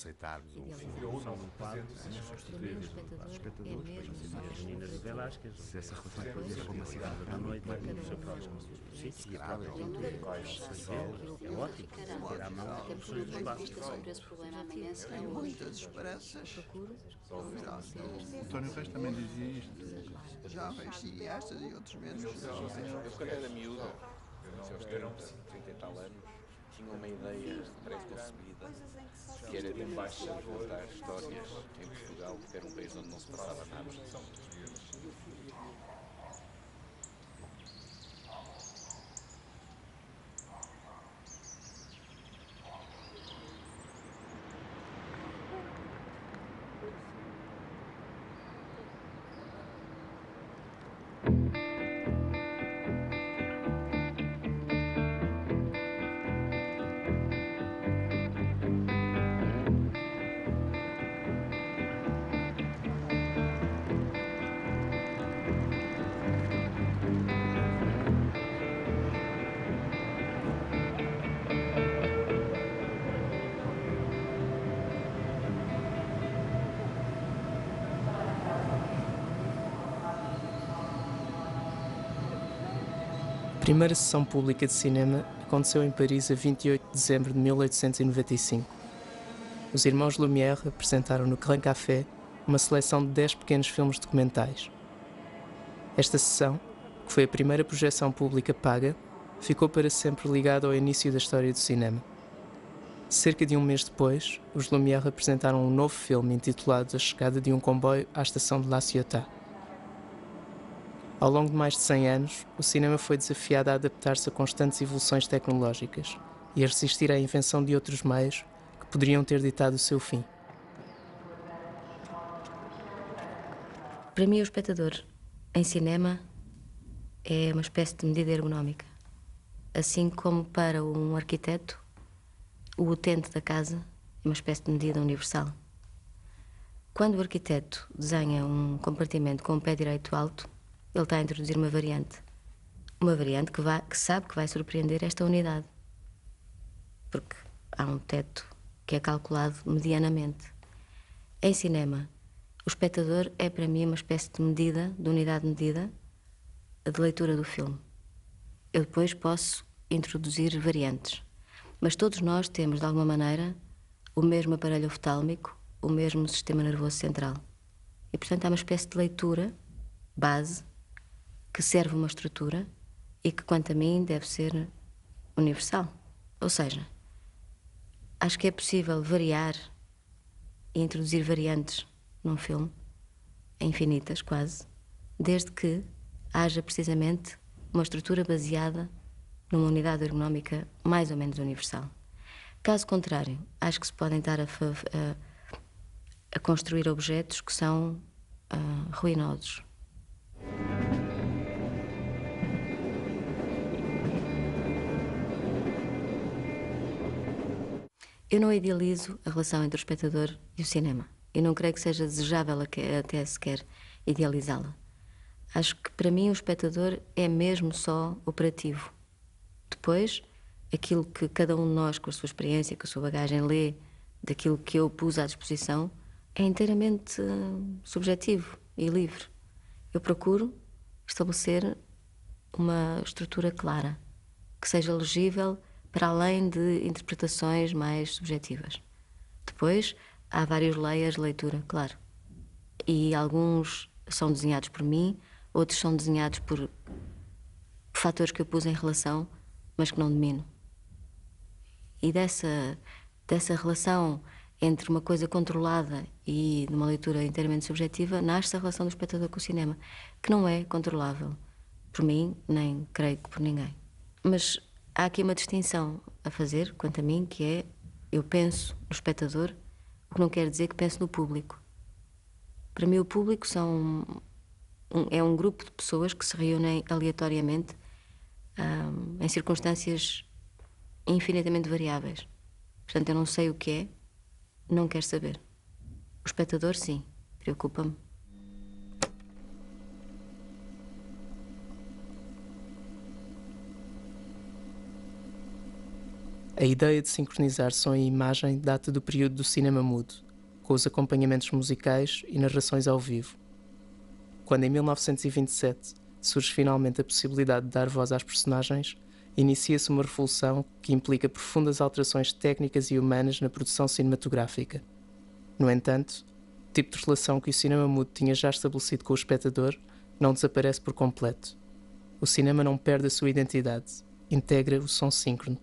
aceitarmos um filme. Criou um novo presente Substituir os espectadores para não ser mais As meninas de Velázquez. se essa relação é feita como uma cidade À noite, no seu próximo sítio. E a própria leitura é ótimo. Ter à mão opções de espaço. Sobre esse problema amanhã será Tenho hoje. muitas esperanças. António Reis também dizia isto. Jovens cineastas e outros menos. Eu, quando era miúdo, seus 30 e tal anos, tinha uma ideia pré-concebida que era tentar contar histórias em Portugal, que era um país onde não se passava nada. A primeira sessão pública de cinema aconteceu em Paris a 28 de dezembro de 1895. Os irmãos Lumière apresentaram no Grand Café uma seleção de 10 pequenos filmes documentais. Esta sessão, que foi a primeira projeção pública paga, ficou para sempre ligada ao início da história do cinema. Cerca de um mês depois, os Lumière apresentaram um novo filme intitulado A Chegada de um Comboio à Estação de La Ciotat. Ao longo de mais de 100 anos, o cinema foi desafiado a adaptar-se a constantes evoluções tecnológicas e a resistir à invenção de outros meios que poderiam ter ditado o seu fim. Para mim, o espectador em cinema é uma espécie de medida ergonómica. Assim como para um arquiteto, o utente da casa é uma espécie de medida universal. Quando o arquiteto desenha um compartimento com o pé direito alto, ele está a introduzir uma variante. Uma variante que sabe que vai surpreender esta unidade. Porque há um teto que é calculado medianamente. Em cinema, o espectador é para mim uma espécie de medida, de unidade de medida, de leitura do filme. Eu depois posso introduzir variantes. Mas todos nós temos, de alguma maneira, o mesmo aparelho oftalmico, o mesmo sistema nervoso central. E, portanto, há uma espécie de leitura, base, que serve uma estrutura e que, quanto a mim, deve ser universal. Ou seja, acho que é possível variar e introduzir variantes num filme, infinitas quase, desde que haja precisamente uma estrutura baseada numa unidade ergonómica mais ou menos universal. Caso contrário, acho que se podem estar a construir objetos que são ruinosos. Eu não idealizo a relação entre o espectador e o cinema. Eu não creio que seja desejável até sequer idealizá-la. Acho que, para mim, o espectador é mesmo só operativo. Depois, aquilo que cada um de nós, com a sua experiência, com a sua bagagem, lê, daquilo que eu pus à disposição, é inteiramente subjetivo e livre. Eu procuro estabelecer uma estrutura clara, que seja legível para além de interpretações mais subjetivas. Depois, há vários layers de leitura, claro. E alguns são desenhados por mim, outros são desenhados por fatores que eu pus em relação, mas que não domino. E dessa relação entre uma coisa controlada e uma leitura inteiramente subjetiva, nasce a relação do espectador com o cinema, que não é controlável por mim, nem creio que por ninguém. Mas há aqui uma distinção a fazer, quanto a mim, que é, eu penso no espectador, o que não quer dizer que penso no público. Para mim, o público é um grupo de pessoas que se reúnem aleatoriamente em circunstâncias infinitamente variáveis. Portanto, eu não sei o que é, não quero saber. O espectador, sim, preocupa-me. A A ideia de sincronizar som e imagem data do período do cinema mudo, com os acompanhamentos musicais e narrações ao vivo. Quando, em 1927, surge finalmente a possibilidade de dar voz às personagens, inicia-se uma revolução que implica profundas alterações técnicas e humanas na produção cinematográfica. No entanto, o tipo de relação que o cinema mudo tinha já estabelecido com o espectador não desaparece por completo. O cinema não perde a sua identidade, integra o som síncrono.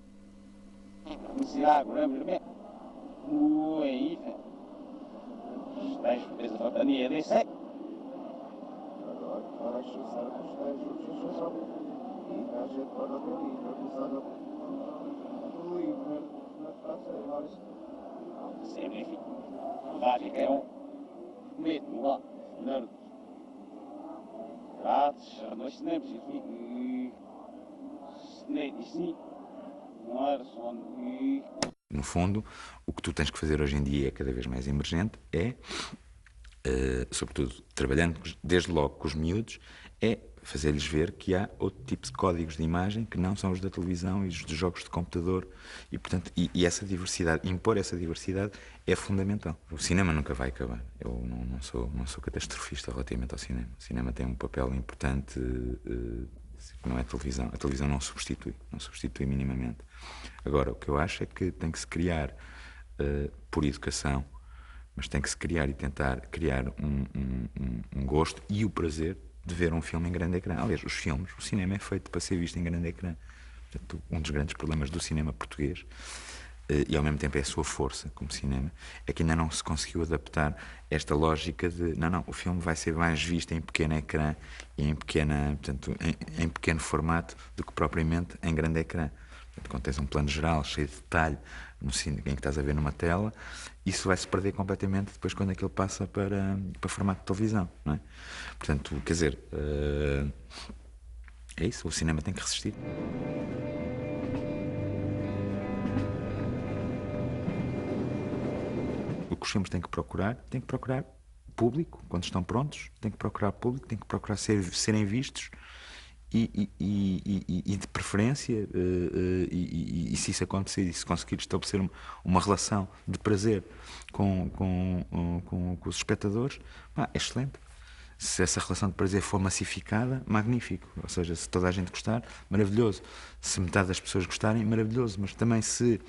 No fundo, o que tu tens que fazer hoje em dia é cada vez mais emergente, sobretudo trabalhando desde logo com os miúdos, é fazer-lhes ver que há outro tipo de códigos de imagem que não são os da televisão e os dos jogos de computador e, portanto, e essa diversidade, impor essa diversidade é fundamental. O cinema nunca vai acabar. Eu não sou catastrofista relativamente ao cinema. O cinema tem um papel importante que não é a televisão. A televisão não substitui minimamente. Agora, o que eu acho é que tem que se criar, por educação, mas tem que se criar e tentar criar um gosto e o prazer de ver um filme em grande ecrã. Aliás, o cinema é feito para ser visto em grande ecrã. Portanto, um dos grandes problemas do cinema português, e ao mesmo tempo é a sua força como cinema, é que ainda não se conseguiu adaptar esta lógica de, não, o filme vai ser mais visto em pequeno ecrã e em pequeno formato do que propriamente em grande ecrã. Portanto, quando tens um plano geral cheio de detalhe no cinema, em que estás a ver numa tela, isso vai-se perder completamente depois quando aquilo passa para formato de televisão, não é? Portanto, quer dizer, é isso, o cinema tem que resistir. O que os filmes têm que procurar público, quando estão prontos, têm que procurar público, têm que procurar serem vistos e de preferência, e se isso acontecer e se conseguir estabelecer uma relação de prazer com os espectadores, é excelente. Se essa relação de prazer for massificada, magnífico. Ou seja, se toda a gente gostar, maravilhoso. Se metade das pessoas gostarem, maravilhoso. Mas também se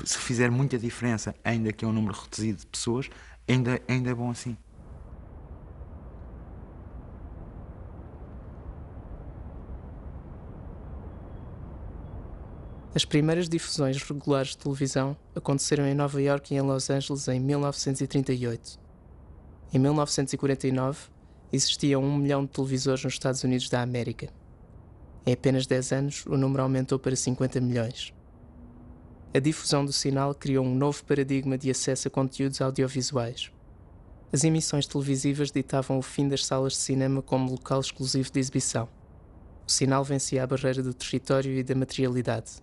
fizer muita diferença, ainda que é um número reduzido de pessoas, ainda é bom assim. As primeiras difusões regulares de televisão aconteceram em Nova Iorque e em Los Angeles em 1938. Em 1949, existiam 1 milhão de televisores nos Estados Unidos da América. Em apenas 10 anos, o número aumentou para 50 milhões. A difusão do sinal criou um novo paradigma de acesso a conteúdos audiovisuais. As emissões televisivas ditavam o fim das salas de cinema como local exclusivo de exibição. O sinal vencia a barreira do território e da materialidade.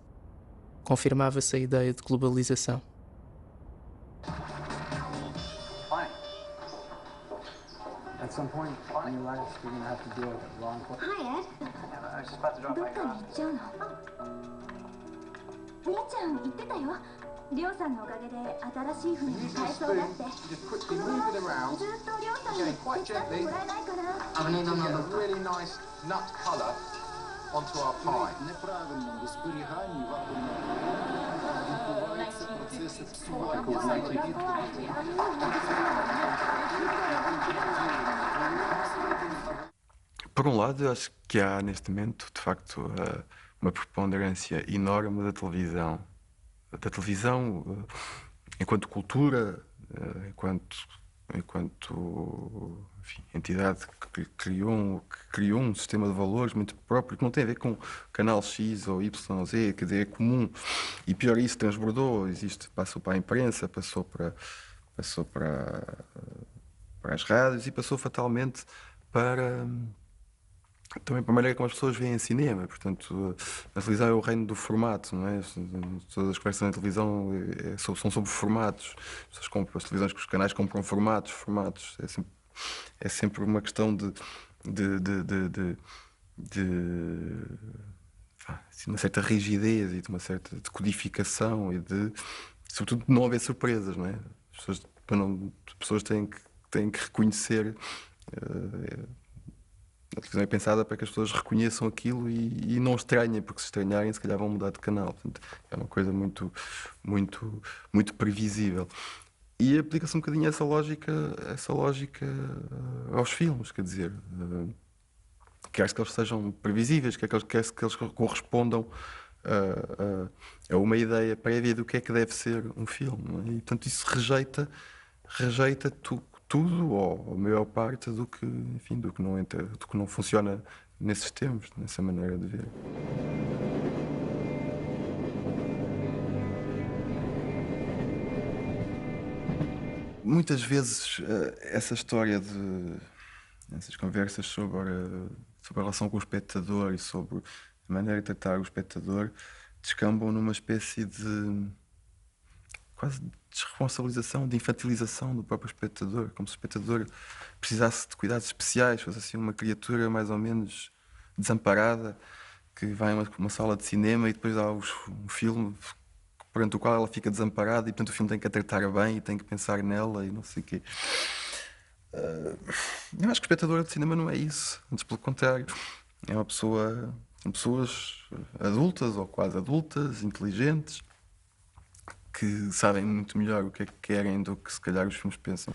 Confirmava-se a ideia de globalização. At some point in your life, you're going to have to deal with law enforcement. Hi, Ed. I was just about to drop ど by っ your かに house. 行っちゃうの？りーちゃん言ってたよ。りょうさんのおかげで新しい船に変えそうだって。 Just quickly move it around. ずっとりょうさんに Okay, quite 手伝って gently. もらえないかな。 And then get a really nice nut colour onto our pie. Неправильному зберіганні відбуваються процеси псування. Por um lado, eu acho que há neste momento, de facto, uma preponderância enorme da televisão. Enquanto cultura, enquanto enfim, entidade que criou um sistema de valores muito próprio, que não tem a ver com canal X ou Y ou Z, quer dizer, é comum. E pior isso, transbordou, passou para a imprensa, passou para as rádios e passou fatalmente também para a maneira como as pessoas veem cinema. Portanto, a televisão é o reino do formato, não é? Todas as conversas na televisão são sobre formatos. As televisões, os canais compram formatos. É sempre uma questão de uma certa rigidez e de uma certa decodificação e de, sobretudo, não haver surpresas, não é? As pessoas têm que reconhecer. A televisão é pensada para que as pessoas reconheçam aquilo e não estranhem, porque se estranharem, se calhar vão mudar de canal. Portanto, é uma coisa muito previsível. E aplica-se um bocadinho essa lógica aos filmes, quer dizer, quer que eles sejam previsíveis, quer que eles correspondam a uma ideia prévia do que é que deve ser um filme. Não é? E, portanto, isso rejeita tudo, ou a maior parte do que não funciona nesses termos, nessa maneira de ver. Muitas vezes essa história essas conversas sobre a relação com o espectador e sobre a maneira de tratar o espectador descambam numa espécie de quase de desresponsabilização, de infantilização do próprio espectador, como se o espectador precisasse de cuidados especiais, fosse assim uma criatura mais ou menos desamparada que vai a uma sala de cinema e depois há um filme perante o qual ela fica desamparada e, portanto, o filme tem que a tratar bem e tem que pensar nela e não sei o quê. Eu acho que o espectador de cinema não é isso. Antes, pelo contrário, são pessoas adultas ou quase adultas, inteligentes, que sabem muito melhor o que é que querem do que, se calhar, os filmes pensam.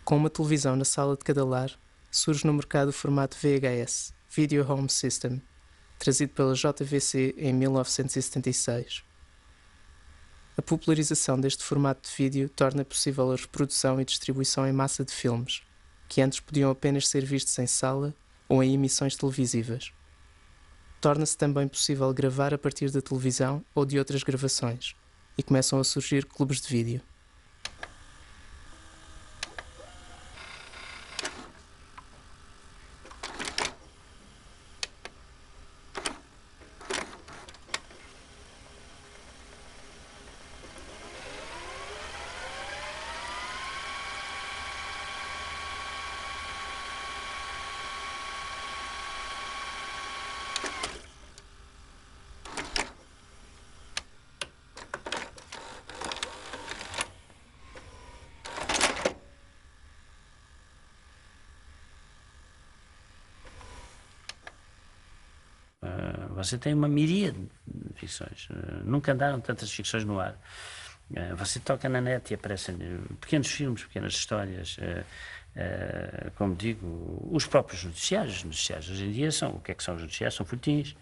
Com uma televisão na sala de cada lar, surge no mercado o formato VHS, Video Home System, trazido pela JVC em 1976. A popularização deste formato de vídeo torna possível a reprodução e distribuição em massa de filmes, que antes podiam apenas ser vistos em sala ou em emissões televisivas. Torna-se também possível gravar a partir da televisão ou de outras gravações, e começam a surgir clubes de vídeo. Você tem uma miríade de ficções. Nunca andaram tantas ficções no ar. Você toca na net e aparecem pequenos filmes, pequenas histórias. Como digo, os próprios noticiários. Os noticiários hoje em dia o que é que são os noticiários? São folhetins.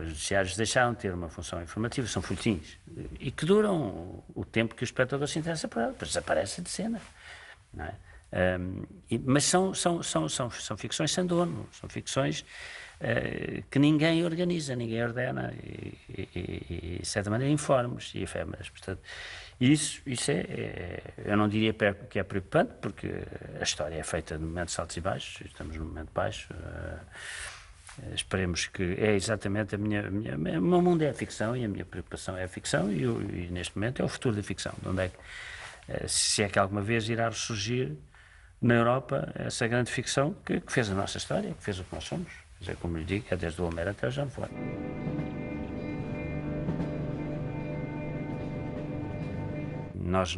Os noticiários deixaram de ter uma função informativa, são folhetins. E que duram o tempo que o espectador se interessa por ela, depois desaparecem de cena. Não é? Mas são ficções sem dono, são ficções que ninguém organiza, ninguém ordena e de certa maneira informes e efêmeras. Portanto, isso eu não diria que é preocupante, porque a história é feita de momentos altos e baixos, estamos num momento baixo. Esperemos que é exatamente o meu mundo é a ficção e a minha preocupação é a ficção e neste momento é o futuro da ficção. De onde é que, se é que alguma vez irá ressurgir na Europa essa grande ficção que fez a nossa história, que fez o que nós somos. Quer dizer, como lhe digo, é desde o Homero até o Jean Fort. Nós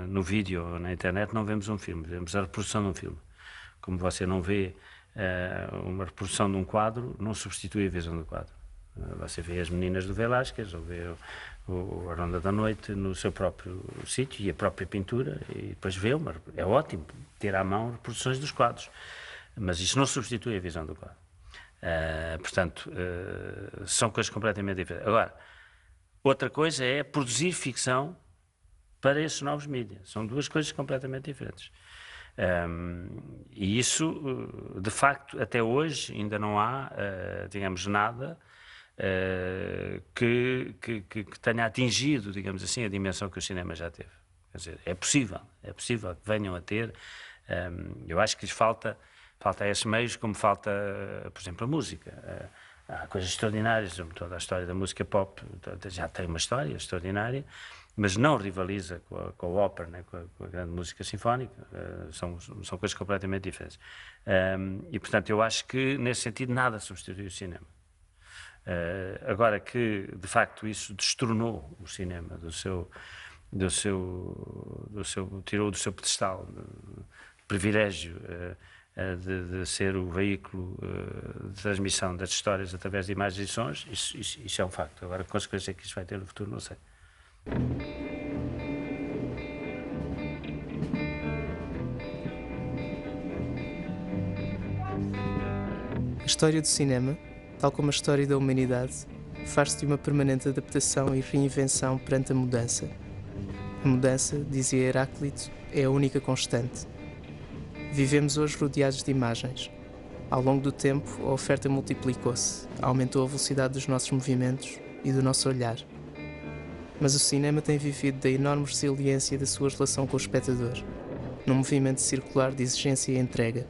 no vídeo, na internet, não vemos um filme, vemos a reprodução de um filme. Como você não vê uma reprodução de um quadro, não substitui a visão do quadro. Você vê as meninas do Velázquez, ou vê a Ronda da Noite no seu próprio sítio e a própria pintura, e depois vê é ótimo ter à mão reproduções dos quadros, mas isso não substitui a visão do quadro. Portanto, são coisas completamente diferentes. Agora, outra coisa é produzir ficção para esses novos mídias. São duas coisas completamente diferentes. E isso, de facto, até hoje ainda não há, digamos, nada que tenha atingido, digamos assim, a dimensão que o cinema já teve. Quer dizer, é possível que venham a ter. Eu acho que lhes falta a esses meios, como falta, por exemplo, a música. Há coisas extraordinárias, toda a história da música pop já tem uma história extraordinária, mas não rivaliza com a ópera, né, com a grande música sinfónica, são coisas completamente diferentes. E, portanto, eu acho que, nesse sentido, nada substitui o cinema. Agora que, de facto, isso destronou o cinema tirou do seu pedestal de privilégio de ser o veículo de transmissão das histórias através de imagens e sons, isso é um facto. Agora, que consequência é que isso vai ter no futuro, não sei. A história do cinema, tal como a história da humanidade, faz-se de uma permanente adaptação e reinvenção perante a mudança. A mudança, dizia Heráclito, é a única constante. Vivemos hoje rodeados de imagens. Ao longo do tempo, a oferta multiplicou-se, aumentou a velocidade dos nossos movimentos e do nosso olhar. Mas o cinema tem vivido da enorme resiliência da sua relação com o espectador, num movimento circular de exigência e entrega.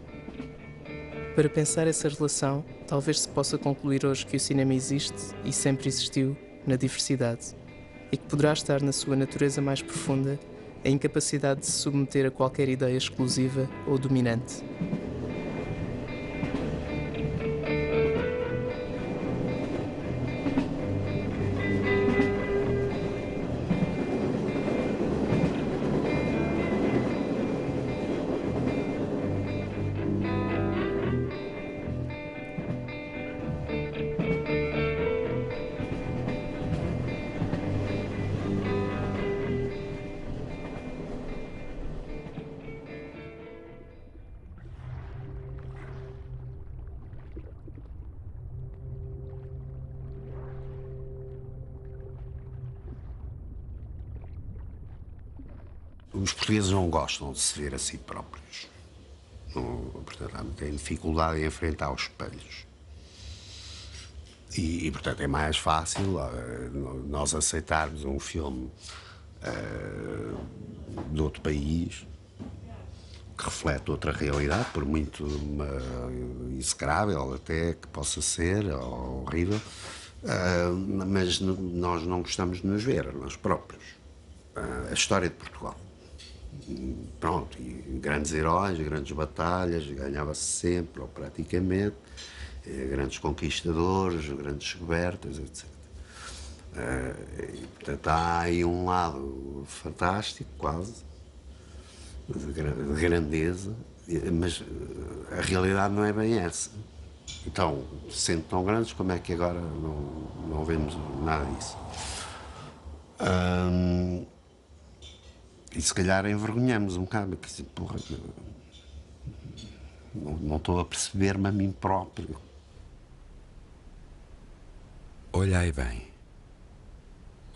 Para pensar essa relação, talvez se possa concluir hoje que o cinema existe e sempre existiu na diversidade, e que poderá estar na sua natureza mais profunda a incapacidade de se submeter a qualquer ideia exclusiva ou dominante. Os portugueses não gostam de se ver a si próprios. Portanto, têm dificuldade em enfrentar os espelhos. Portanto, é mais fácil nós aceitarmos um filme de outro país que reflete outra realidade, por muito execrável até que possa ser, ou horrível, mas nós não gostamos de nos ver, nós próprios. A história de Portugal. Pronto, e grandes heróis, grandes batalhas, ganhava-se sempre, ou praticamente, grandes conquistadores, grandes descobertas, etc. Portanto, há aí um lado fantástico, quase, de grandeza, mas a realidade não é bem essa. Então, sendo tão grandes, como é que agora não vemos nada disso? E se calhar envergonhamos um bocado, porque porra, não estou a perceber-me a mim próprio. Olhai bem.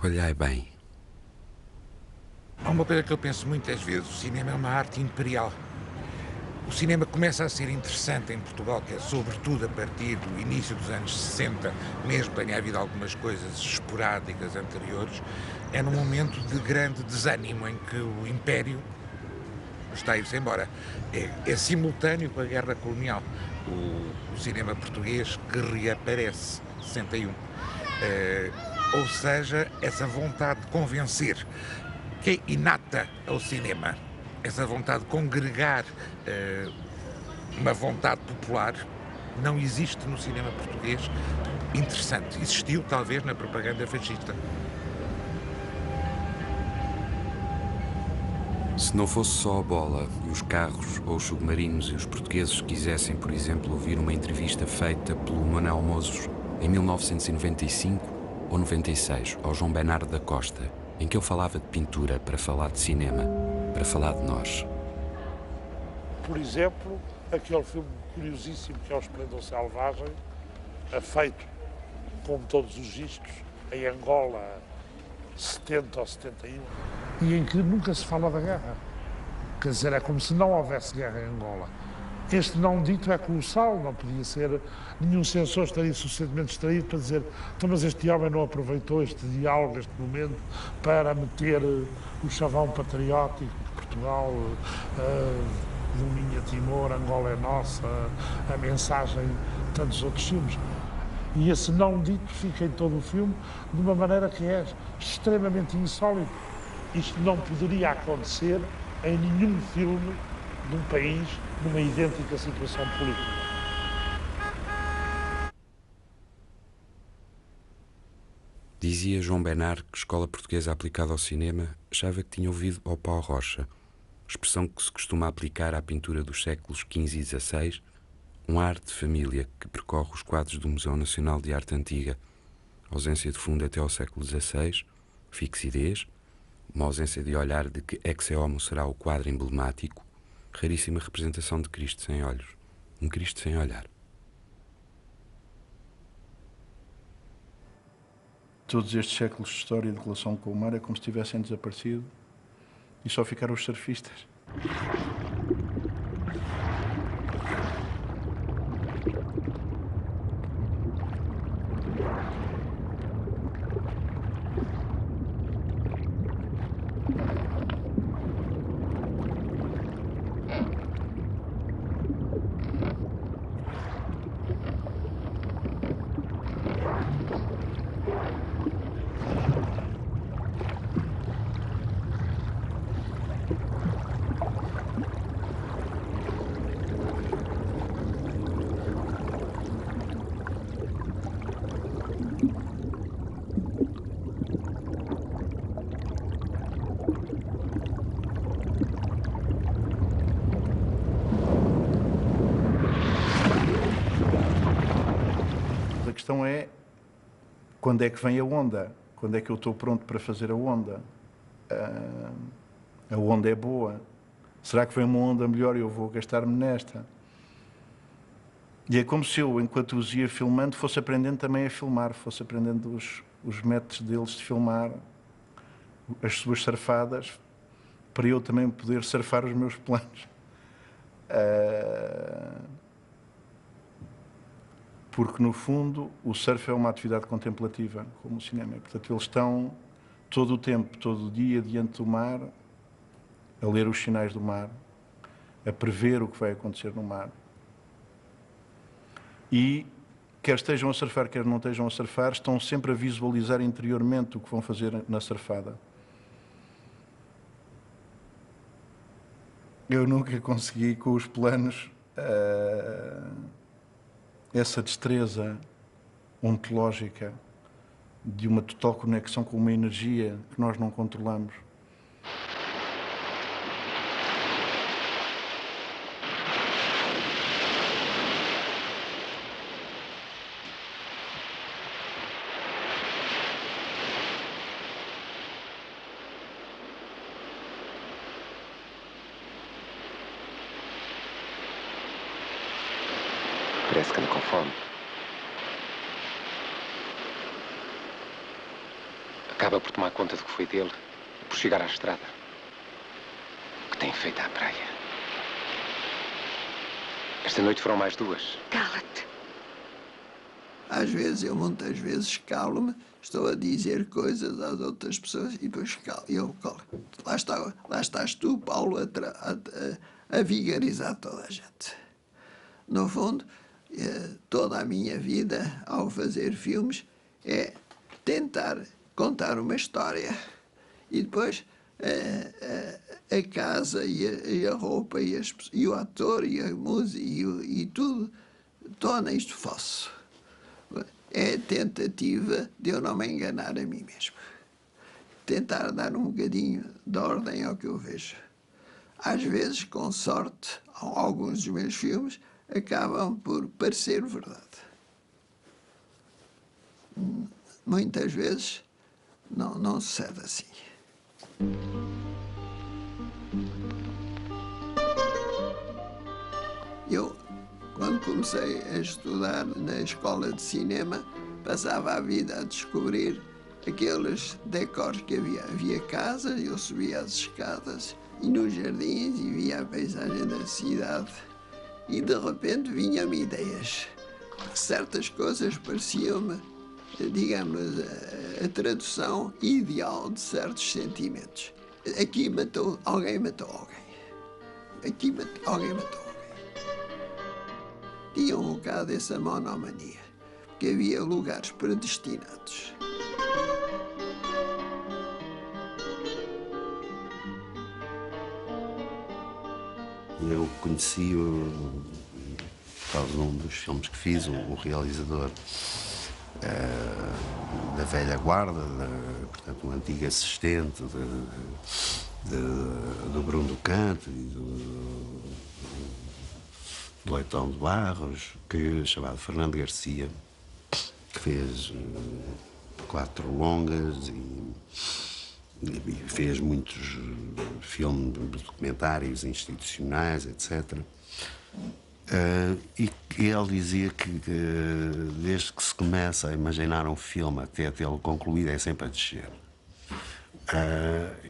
Olhai bem. Há uma coisa que eu penso muitas vezes, o cinema é uma arte imperial. O cinema começa a ser interessante em Portugal, que é sobretudo a partir do início dos anos 60, mesmo que tenha havido algumas coisas esporádicas anteriores, é num momento de grande desânimo em que o Império está a ir-se embora. É simultâneo com a Guerra Colonial, o cinema português que reaparece, 61. Ou seja, essa vontade de convencer, que é inata ao cinema, essa vontade de congregar uma vontade popular, não existe no cinema português interessante. Existiu, talvez, na propaganda fascista. Se não fosse só a bola e os carros ou os submarinos e os portugueses quisessem, por exemplo, ouvir uma entrevista feita pelo Manuel Mozos em 1995 ou 96 ao João Bernardo da Costa, em que ele falava de pintura para falar de cinema, para falar de nós. Por exemplo, aquele filme curiosíssimo que é O Esplendor Selvagem, feito, como todos os discos, em Angola, 70 ou 71, e em que nunca se fala da guerra. Quer dizer, é como se não houvesse guerra em Angola. Este não dito é colossal, não podia ser, nenhum censor estaria suficientemente distraído para dizer, então, mas este homem não aproveitou este diálogo, este momento, para meter o chavão patriótico de Portugal, Dominha Timor, Angola é nossa, a mensagem de tantos outros filmes. E esse não dito fica em todo o filme de uma maneira que é extremamente insólita. isto não poderia acontecer em nenhum filme de um país numa idêntica situação política. Dizia João Bernard que escola portuguesa aplicada ao cinema achava que tinha ouvido ao pau rocha, expressão que se costuma aplicar à pintura dos séculos XV e XVI, um ar de família que percorre os quadros do Museu Nacional de Arte Antiga, ausência de fundo até ao século XVI, fixidez, uma ausência de olhar de que ex homo será o quadro emblemático, raríssima representação de Cristo sem olhos, um Cristo sem olhar. Todos estes séculos de história de relação com o mar é como se tivessem desaparecido e só ficaram os surfistas. A questão é quando é que vem a onda, quando é que eu estou pronto para fazer a onda. A onda é boa. Será que vem uma onda melhor e eu vou gastar-me nesta? E é como se eu, enquanto os ia filmando, fosse aprendendo também a filmar, fosse aprendendo os métodos deles de filmar, as suas surfadas, para eu também poder surfar os meus planos. Porque, no fundo, o surf é uma atividade contemplativa, como o cinema. Portanto, eles estão todo o tempo, todo o dia, diante do mar, a ler os sinais do mar, a prever o que vai acontecer no mar. E, quer estejam a surfar, quer não estejam a surfar, estão sempre a visualizar interiormente o que vão fazer na surfada. Eu nunca consegui, com os planos, essa destreza ontológica de uma total conexão com uma energia que nós não controlamos. Parece que anda com fome. Acaba por tomar conta do que foi dele, por chegar à estrada. O que tem feito à praia? Esta noite foram mais duas. Cala-te. Às vezes, eu muitas vezes calo-me, estou a dizer coisas às outras pessoas e depois eu calo. Lá estás tu, Paulo, a vigarizar toda a gente. No fundo, toda a minha vida, ao fazer filmes, é tentar contar uma história e depois a casa e a roupa e o ator e a música e tudo torna isto falso. É a tentativa de eu não me enganar a mim mesmo. Tentar dar um bocadinho de ordem ao que eu vejo. Às vezes, com sorte, alguns dos meus filmes acabam por parecer verdade. Muitas vezes não sucede assim. Eu, quando comecei a estudar na escola de cinema, passava a vida a descobrir aqueles decors que havia. Havia casas, eu subia as escadas e nos jardins e via a paisagem da cidade. E de repente vinham-me ideias. Certas coisas pareciam-me, digamos, a tradução ideal de certos sentimentos. Aqui alguém matou alguém. Aqui alguém matou alguém. Tinha um bocado essa monomania, porque havia lugares predestinados. Eu conheci-o por causa de um dos filmes que fiz, o realizador da velha guarda, portanto, um antigo assistente do Bruno do Canto e do Leitão de Barros, chamado Fernando Garcia, que fez 4 longas e fez muitos filmes, documentários institucionais, etc. E ele dizia que desde que se começa a imaginar um filme até tê-lo concluído é sempre a descer.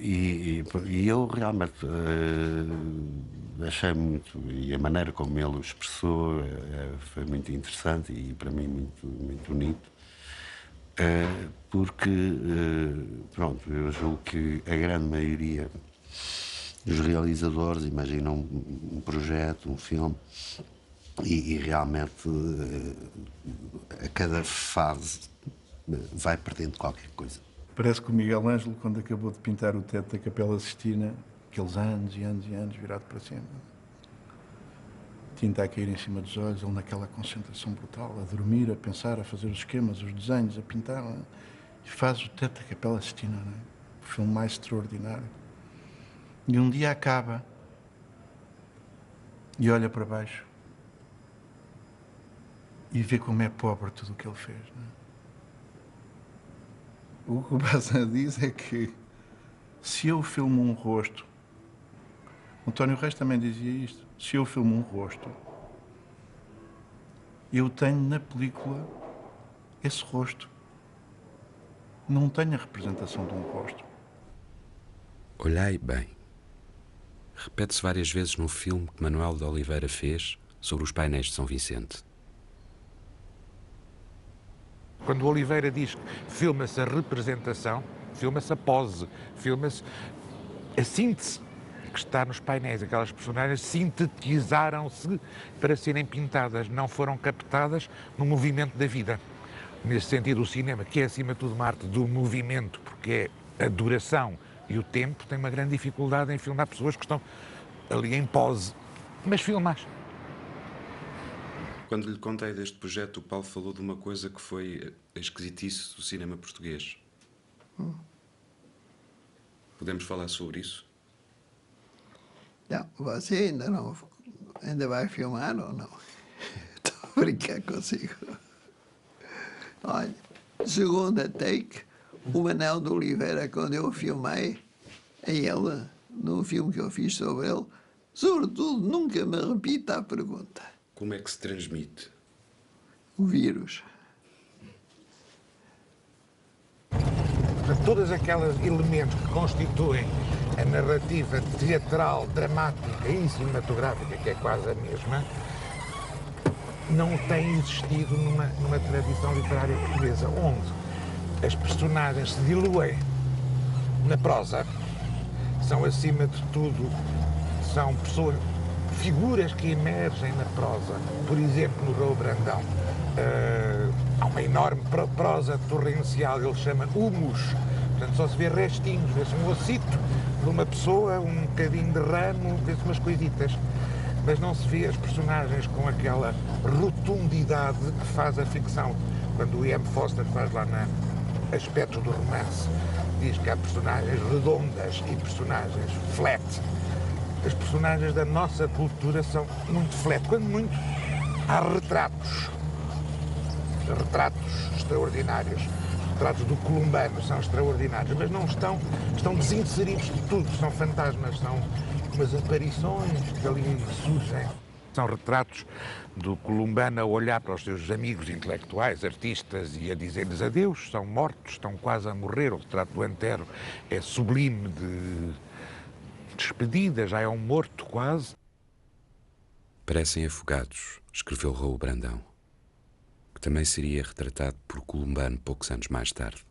E eu realmente achei muito, e a maneira como ele o expressou foi muito interessante e para mim muito bonito. Porque, pronto, eu julgo que a grande maioria dos realizadores imaginam um projeto, um filme, e realmente a cada fase vai perdendo qualquer coisa. Parece que o Miguel Ângelo, quando acabou de pintar o teto da Capela Sistina, aqueles anos e anos e anos virado para cima, tinta a cair em cima dos olhos, ele naquela concentração brutal, a dormir, a pensar, a fazer os esquemas, os desenhos, a pintar, e faz o teto da Capela Sistina, não é? O filme mais extraordinário. E um dia acaba e olha para baixo e vê como é pobre tudo o que ele fez, não é? O que o Bazin diz é que se eu filmo um rosto, o António Reis também dizia isto, se eu filmo um rosto, eu tenho na película esse rosto. Não tenho a representação de um rosto. Olhai bem. Repete-se várias vezes no filme que Manuel de Oliveira fez sobre os painéis de São Vicente. Quando o Oliveira diz que filma-se a representação, filma-se a pose, filma-se a síntese que está nos painéis. Aquelas personagens sintetizaram-se para serem pintadas, não foram captadas no movimento da vida. Nesse sentido, o cinema, que é acima de tudo uma arte do movimento, porque é a duração e o tempo, tem uma grande dificuldade em filmar pessoas que estão ali em pose, mas filmas. Quando lhe contei deste projeto, o Paulo falou de uma coisa que foi a esquisitice do cinema português. Podemos falar sobre isso? Não, você ainda vai filmar ou não? Estou a brincar consigo. Olha, segunda take, o Manuel de Oliveira, quando eu filmei a ele, no filme que eu fiz sobre ele, sobretudo nunca me repita a pergunta. Como é que se transmite? O vírus. Todos aqueles elementos que constituem a narrativa teatral, dramática e cinematográfica, que é quase a mesma, não têm existido numa tradição literária portuguesa, onde as personagens se diluem na prosa, são acima de tudo, são pessoas, figuras que emergem na prosa. Por exemplo, no Raul Brandão, há uma enorme prosa torrencial, ele chama humus, portanto só se vê restinhos, vê-se um ocito de uma pessoa, um bocadinho de ramo, vê-se umas coisitas, mas não se vê as personagens com aquela rotundidade que faz a ficção. Quando o Ian Foster faz lá na Aspectos do Romance, diz que há personagens redondas e personagens flat. As personagens da nossa cultura são muito flat. Quando muito, há retratos extraordinários. Os retratos do Columbano são extraordinários, mas não estão desinseridos de tudo, são fantasmas, são umas aparições que ali surgem. São retratos do Columbano a olhar para os seus amigos intelectuais, artistas, e a dizer-lhes adeus, são mortos, estão quase a morrer. O retrato do Antero é sublime de despedida, já é um morto quase. Parecem afogados, escreveu Raul Brandão, que também seria retratado por Columbano poucos anos mais tarde.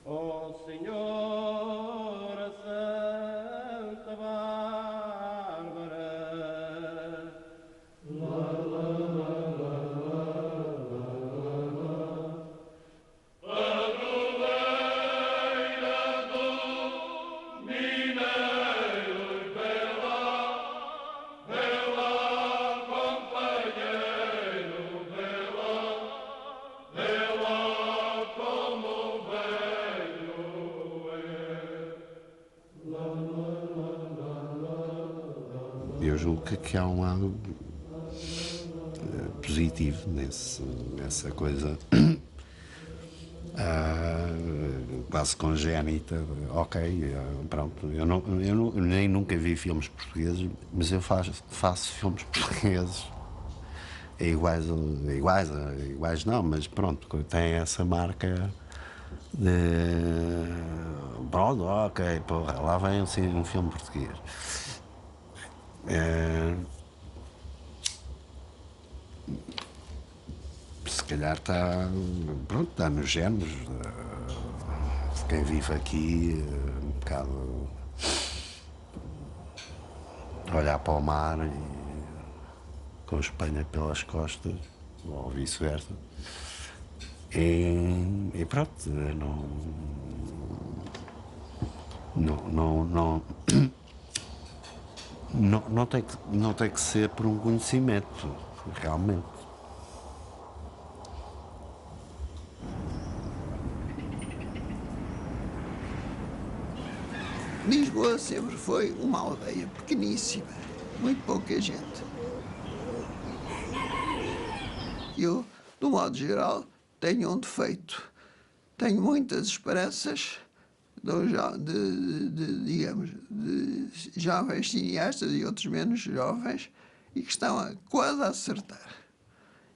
Oh Senhora Santa Bárbara, la la la la la la la, eu julgo que há um lado positivo nessa coisa quase congénita. Ok, pronto, eu nem nunca vi filmes portugueses, mas eu faço filmes portugueses iguais não, mas pronto, tem essa marca de pronto, ok, porra, lá vem um filme português. Se calhar está nos genes de quem vive aqui, um bocado olhar para o mar e com Espanha pelas costas, ou vice-versa. E pronto, não tem que ser por um conhecimento, realmente. Lisboa sempre foi uma aldeia pequeníssima, muito pouca gente. Eu, de um modo geral, tenho um defeito. Tenho muitas esperanças digamos, de jovens cineastas e outros menos jovens e que estão quase a acertar.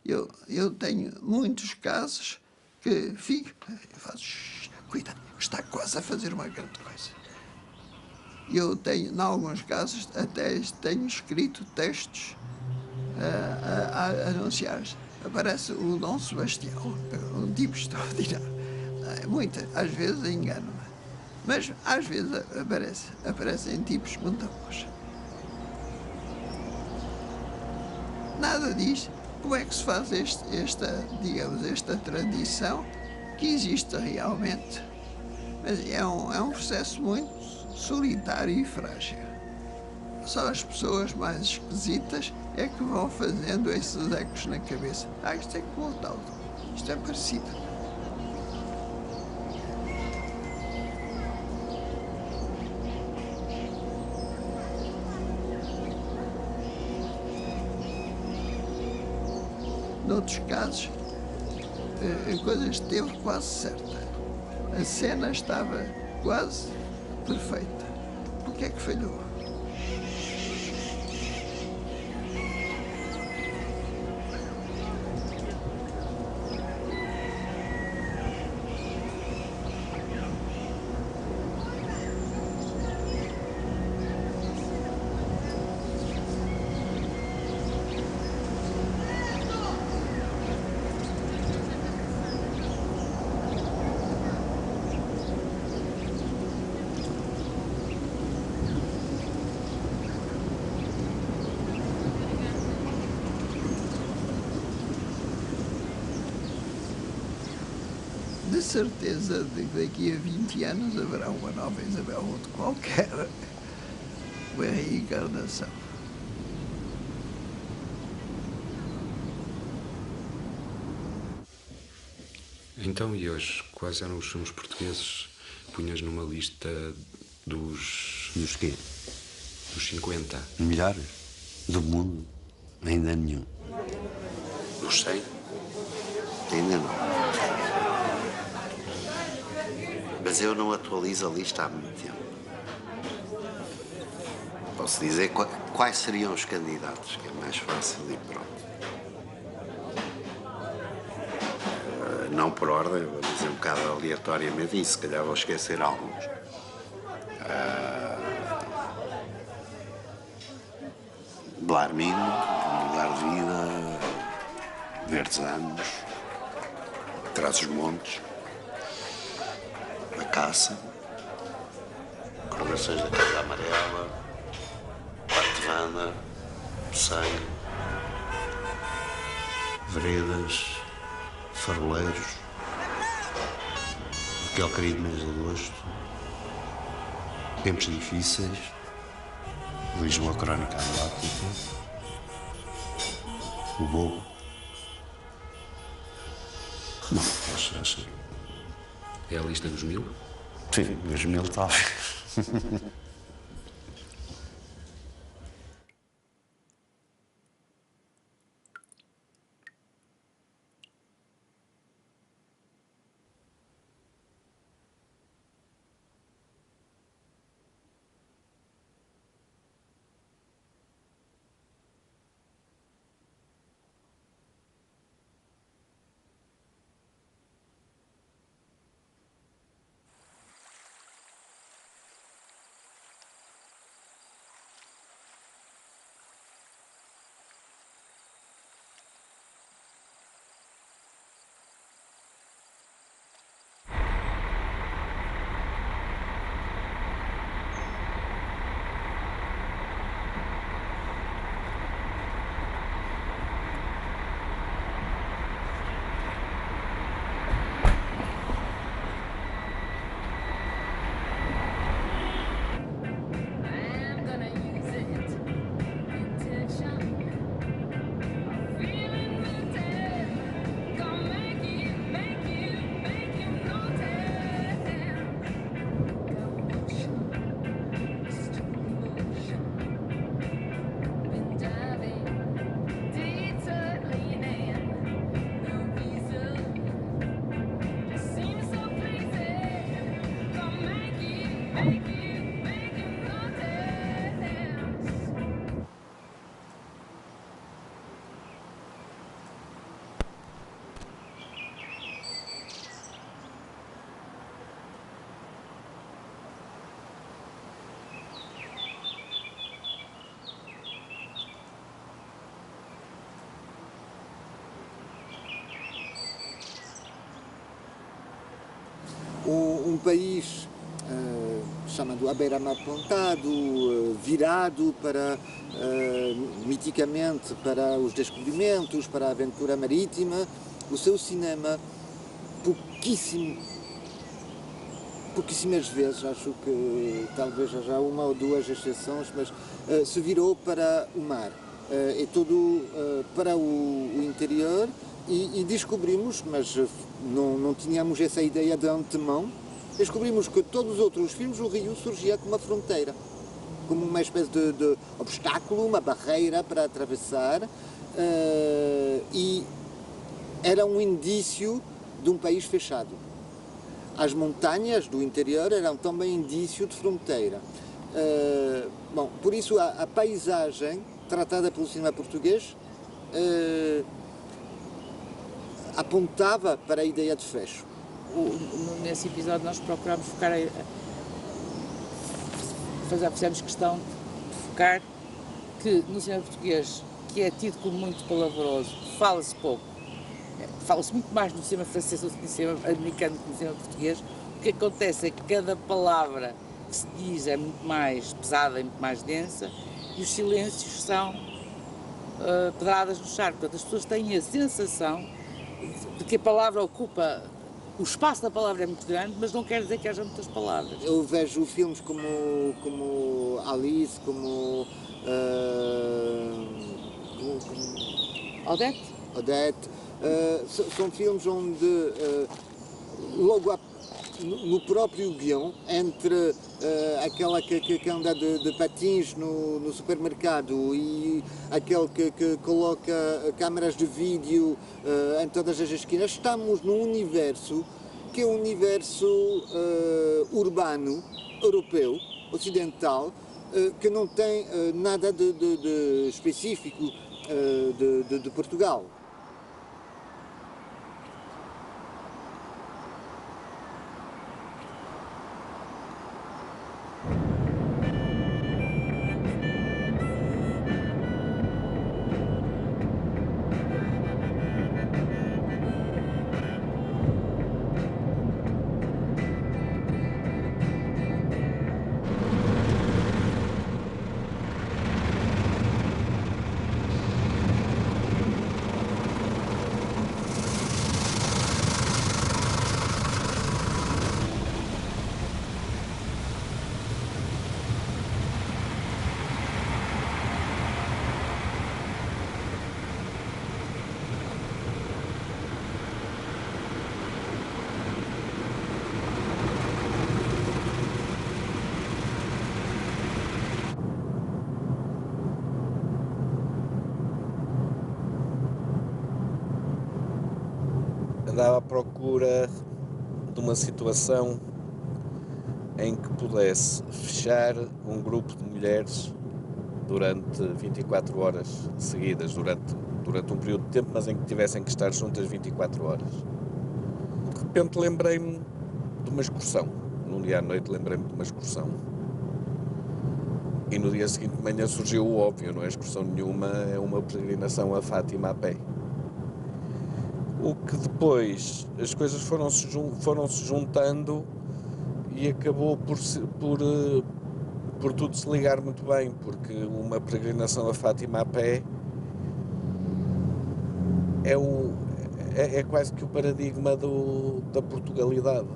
Eu tenho muitos casos que fico, eu faço, cuidado, está quase a fazer uma grande coisa. Eu tenho, em alguns casos, até tenho escrito textos a anunciar. Aparece o Dom Sebastião, um tipo extraordinário. Às vezes engano-me, mas às vezes aparecem tipos muito bons. Nada diz como é que se faz esta tradição que existe realmente, mas é um processo muito solitário e frágil. Só as pessoas mais esquisitas é que vão fazendo esses ecos na cabeça. Isto é como o tal, isto é parecido. Noutros casos, a coisa esteve quase certa. A cena estava quase perfeita. O que é que falhou? De certeza de que daqui a 20 anos haverá uma nova Isabel ou de qualquer uma reencarnação. Então, e hoje, quais eram os filmes portugueses que punhas numa lista dos... Dos quê? Dos 50? Melhores do mundo? Ainda nenhum. Dos 100? Ainda não. Mas eu não atualizo a lista há muito tempo. Posso dizer quais seriam os candidatos, que é mais fácil e pronto. Não por ordem, vou dizer um bocado aleatoriamente, e se calhar vou esquecer alguns. Blarmino, Mudar de Vida, Verdes Anos, Trás-os-Montes, A Caça, Recordações da Casa Amarela, Quarto de Vanda, Sangue, Veredas, Faroleiros, Aquele Querido Mês de Agosto, Tempos Difíceis, Lisboa Crónica Antártica, O Bobo. Não, acho. É a lista dos 1000? Sim, dos 1000 talvez. um país chamado à beira-mar plantado, virado para, miticamente, para os descobrimentos, para a aventura marítima. O seu cinema, pouquíssimas vezes, acho que talvez haja uma ou duas exceções, mas se virou para o mar, e todo para o interior, e descobrimos, mas não tínhamos essa ideia de antemão, descobrimos que todos os outros filmes o rio surgia como uma fronteira, como uma espécie de obstáculo, uma barreira para atravessar, e era um indício de um país fechado. As montanhas do interior eram também indício de fronteira. Bom, por isso a paisagem tratada pelo cinema português apontava para a ideia de fecho. Nesse episódio nós procurámos focar, fizemos questão de focar que no cinema português, que é tido como muito palavroso, fala-se pouco. Fala-se muito mais no cinema francês do que no cinema americano que no cinema português. O que acontece é que cada palavra que se diz é muito mais pesada e muito mais densa, e os silêncios são pedradas no charco. Portanto, as pessoas têm a sensação de que a palavra ocupa, o espaço da palavra é muito grande, mas não quer dizer que haja muitas palavras. Eu vejo filmes como Alice, como Odette. São filmes onde logo no próprio guião, entre aquela que anda de patins no supermercado e aquele que coloca câmaras de vídeo em todas as esquinas, estamos num universo que é um universo urbano, europeu, ocidental, que não tem nada de específico de Portugal. Andava à procura de uma situação em que pudesse fechar um grupo de mulheres durante 24 horas seguidas, durante um período de tempo, mas em que tivessem que estar juntas 24 horas. De repente lembrei-me de uma excursão. Num dia à noite lembrei-me de uma excursão. E no dia seguinte de manhã surgiu o óbvio, não é excursão nenhuma, é uma peregrinação a Fátima a pé. O que depois as coisas foram-se juntando e acabou por tudo se ligar muito bem, porque uma peregrinação a Fátima a pé é quase que o paradigma da Portugalidade,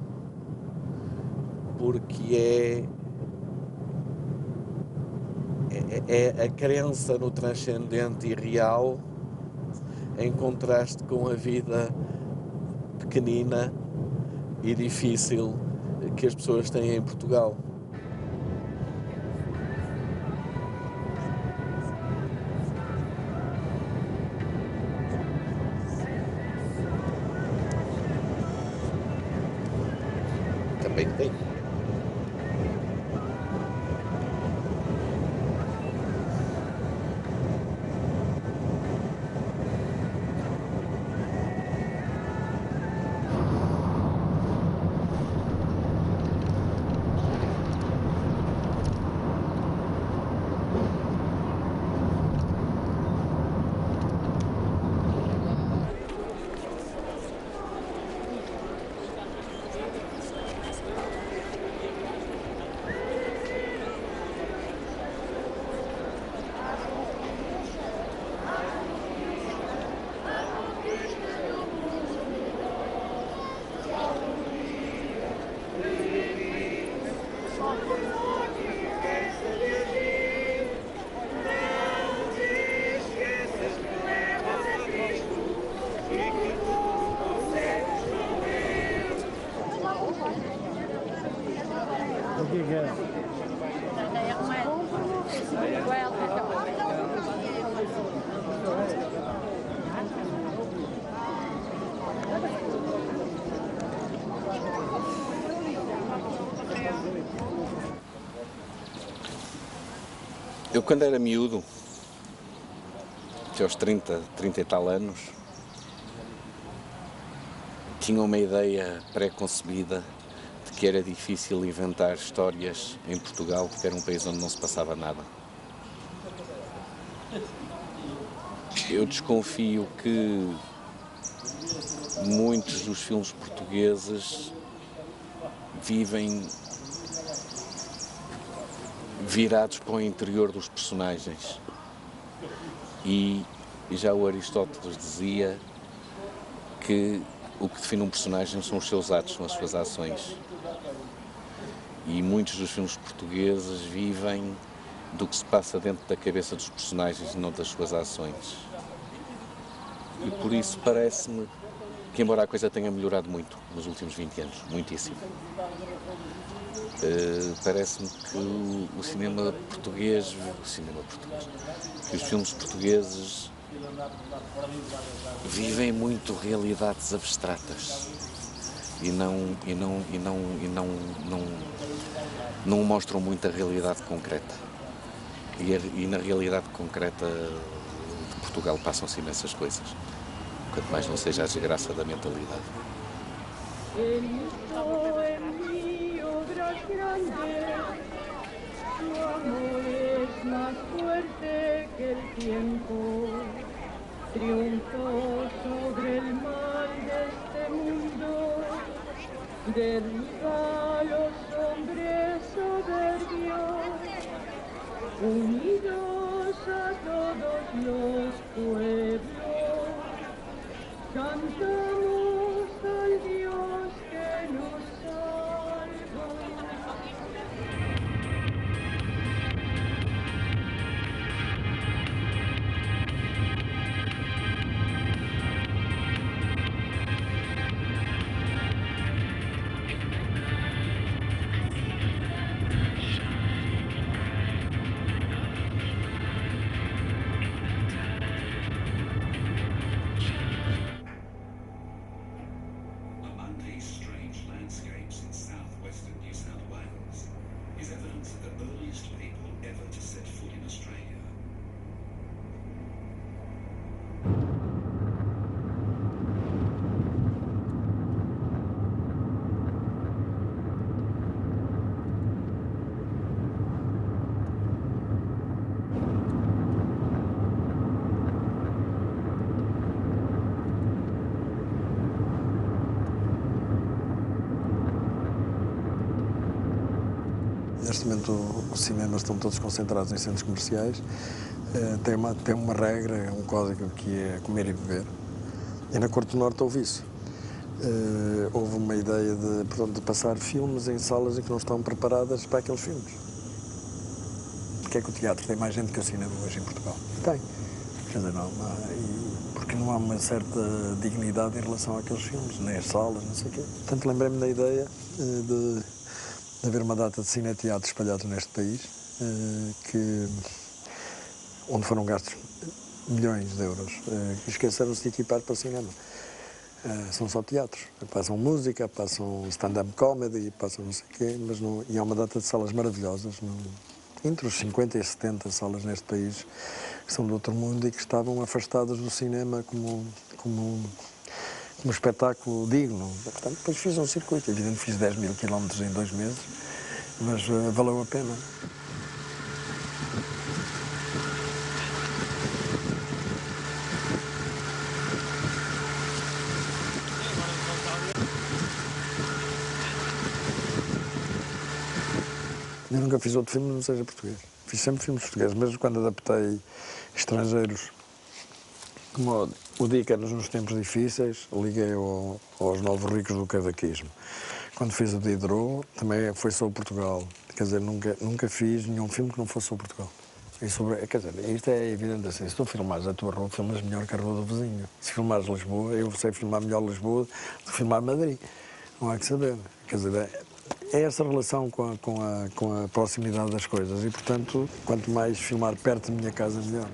porque é a crença no transcendente e real em contraste com a vida pequenina e difícil que as pessoas têm em Portugal. Também tem. Eu, quando era miúdo, até aos 30 e tal anos, tinha uma ideia pré-concebida de que era difícil inventar histórias em Portugal, porque era um país onde não se passava nada. Eu desconfio que muitos dos filmes portugueses vivem virados para o interior dos personagens. E já o Aristóteles dizia que o que define um personagem são os seus atos, são as suas ações. E muitos dos filmes portugueses vivem do que se passa dentro da cabeça dos personagens e não das suas ações. E por isso parece-me que, embora a coisa tenha melhorado muito nos últimos 20 anos, muitíssimo, parece-me que o cinema português, que os filmes portugueses vivem muito realidades abstratas e não mostram muito a realidade concreta. E na realidade concreta de Portugal passam-se imensas coisas, quanto mais não seja a desgraça da mentalidade. Su amor es más fuerte que el tiempo, triunfó sobre el mal de este mundo, derriba a los hombres soberbios, unidos a todos los pueblos, cantamos al Dios que nos salva. Neste momento os cinemas estão todos concentrados em centros comerciais, tem uma regra, um código que é comer e beber, e na Corte do Norte houve isso. Houve uma ideia de passar filmes em salas em que não estão preparadas para aqueles filmes. Porque é que o teatro tem mais gente que o cinema hoje em Portugal? Tem. Quer dizer, porque não há uma certa dignidade em relação àqueles filmes, nem as salas, não sei o quê. Portanto, lembrei-me da ideia de haver uma data de cine-teatro espalhados neste país, onde foram gastos milhões de euros, que esqueceram-se de equipar para cinema. São só teatros. Passam música, passam stand-up comedy, passam não sei o quê, mas não, e há uma data de salas maravilhosas, entre os 50 e 70 salas neste país, que são do outro mundo e que estavam afastadas do cinema como um espetáculo digno. Portanto, depois fiz um circuito. Evidente, fiz 10 mil quilómetros em 2 meses, mas valeu a pena. Eu nunca fiz outro filme que não seja português. Fiz sempre filmes portugueses, mesmo quando adaptei estrangeiros, como o Dickens nos tempos difíceis, liguei aos novos ricos do cavaquismo. Quando fiz o Diderot, também foi sobre Portugal. Quer dizer, nunca fiz nenhum filme que não fosse sobre Portugal. Quer dizer, isto é evidente assim, se tu filmares a tua rua, filmas melhor que a rua do vizinho. Se filmares Lisboa, eu sei filmar melhor Lisboa do que filmar Madrid. Não há que saber. Quer dizer, é essa relação com a proximidade das coisas e, portanto, quanto mais filmar perto da minha casa, melhor.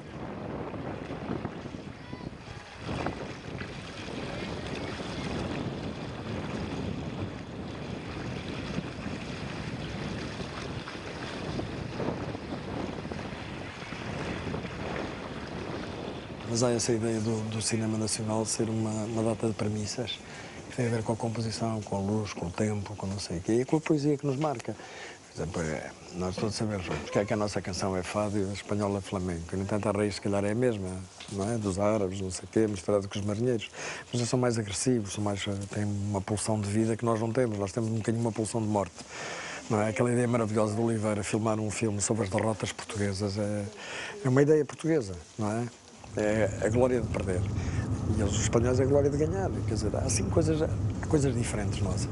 vezes há essa ideia do cinema nacional ser uma data de premissas que tem a ver com a composição, com a luz, com o tempo, com não sei o quê, e com a poesia que nos marca. Por exemplo, nós todos sabemos porque é que a nossa canção é fado e a espanhola é flamenco. No entanto, a raiz, se calhar, é a mesma, não é? Dos árabes, não sei o quê, misturado com os marinheiros. Mas eles são mais agressivos, têm uma pulsão de vida que nós não temos. Nós temos um bocadinho uma pulsão de morte. Não é? Aquela ideia maravilhosa de Oliveira, filmar um filme sobre as derrotas portuguesas, é uma ideia portuguesa, não é? É a glória de perder. E os espanhóis é a glória de ganhar. Quer dizer, há assim coisas diferentes nossas.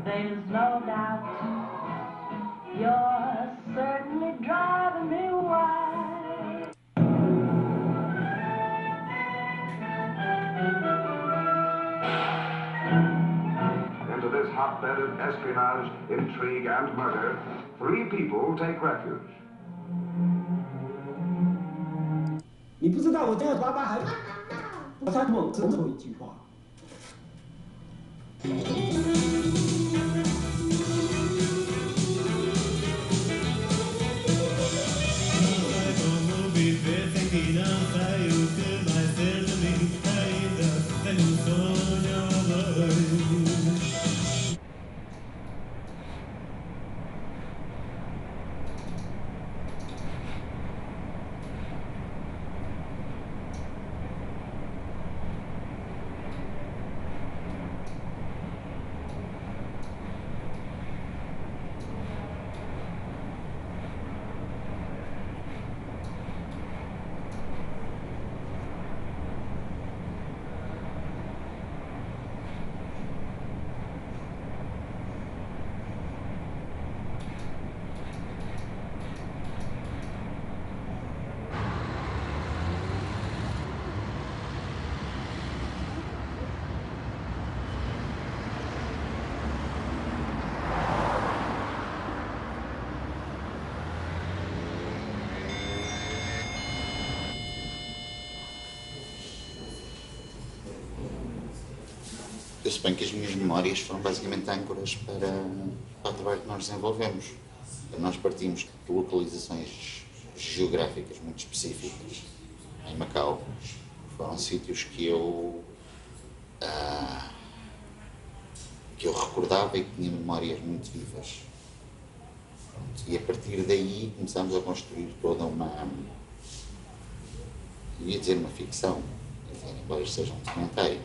There's no doubt you're certainly driving me wild. Into this hotbed of espionage, intrigue, and murder, 3 people take refuge. 你不知道我这个爸爸还，他跟我最后一句话。 Eu suponho que as minhas memórias foram basicamente âncoras para o trabalho que nós desenvolvemos. Nós partimos de localizações geográficas muito específicas em Macau. Foram sítios que eu recordava e que tinha memórias muito vivas. E a partir daí começámos a construir toda uma, eu ia dizer uma ficção, embora isto seja um documentário,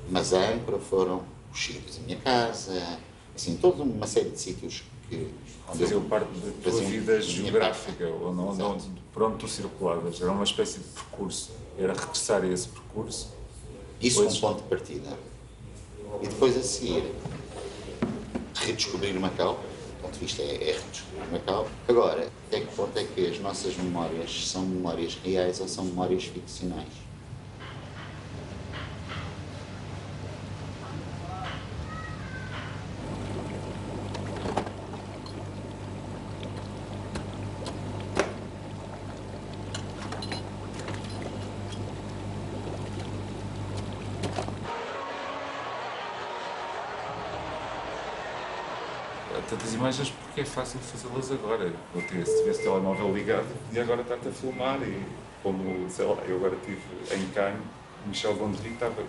mas a âncora foram os sítios, a minha casa, assim, toda uma série de sítios que... Faziam parte da tua vida geográfica, onde por onde tu circulavas, era uma espécie de percurso, era regressar a esse percurso. Isso é um ponto de partida. E depois a seguir, redescobrir Macau, do ponto de vista é redescobrir Macau. Agora, até que ponto é que as nossas memórias são memórias reais ou são memórias ficcionais? Tantas imagens porque é fácil fazê-las agora. Se tivesse o telemóvel ligado, podia agora estar-te a filmar e como, sei lá, eu agora estive em Cannes, Michel Gondry estava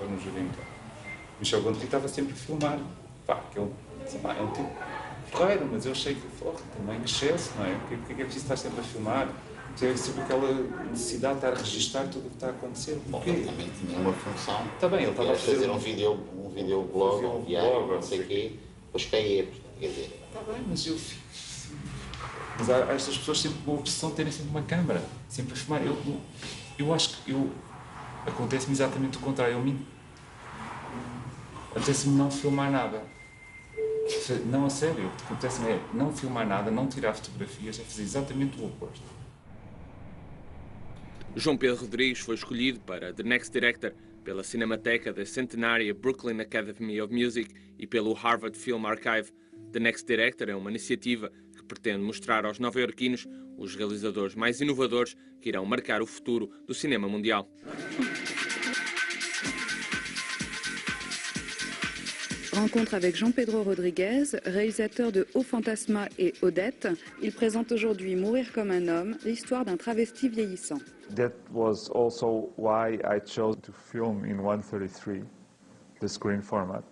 no júri em Cannes. Michel Gondry estava sempre a filmar. Pá, aquele, sei lá, é um tipo porreiro, mas eu achei que, também excesso, não é? Porque é preciso estar sempre a filmar? Tem sempre aquela necessidade de estar a registrar tudo o que está a acontecer. Bom, ele também tinha uma função. Está bem, ele estava a fazer um videoblog, não sei o quê, depois caía. Está bem, mas eu fico... Mas há estas pessoas sempre com a obsessão de terem sempre uma câmara, sempre a filmar. Eu acho que acontece-me exatamente o contrário. Acontece-me não filmar nada. Não, a sério. O que acontece-me é não filmar nada, não tirar fotografias, é fazer exatamente o oposto. João Pedro Rodrigues foi escolhido para The Next Director pela Cinemateca da centenária Brooklyn Academy of Music e pelo Harvard Film Archive. The Next Director é uma iniciativa que pretende mostrar aos nova-iorquinos os realizadores mais inovadores que irão marcar o futuro do cinema mundial. Rencontre avec João Pedro Rodrigues, réalisateur de Au Fantasma et Odette. Il présente aujourd'hui Mourir comme un homme, l'histoire d'un travesti vieillissant. That was also why I chose to film in 1:33, the screen format.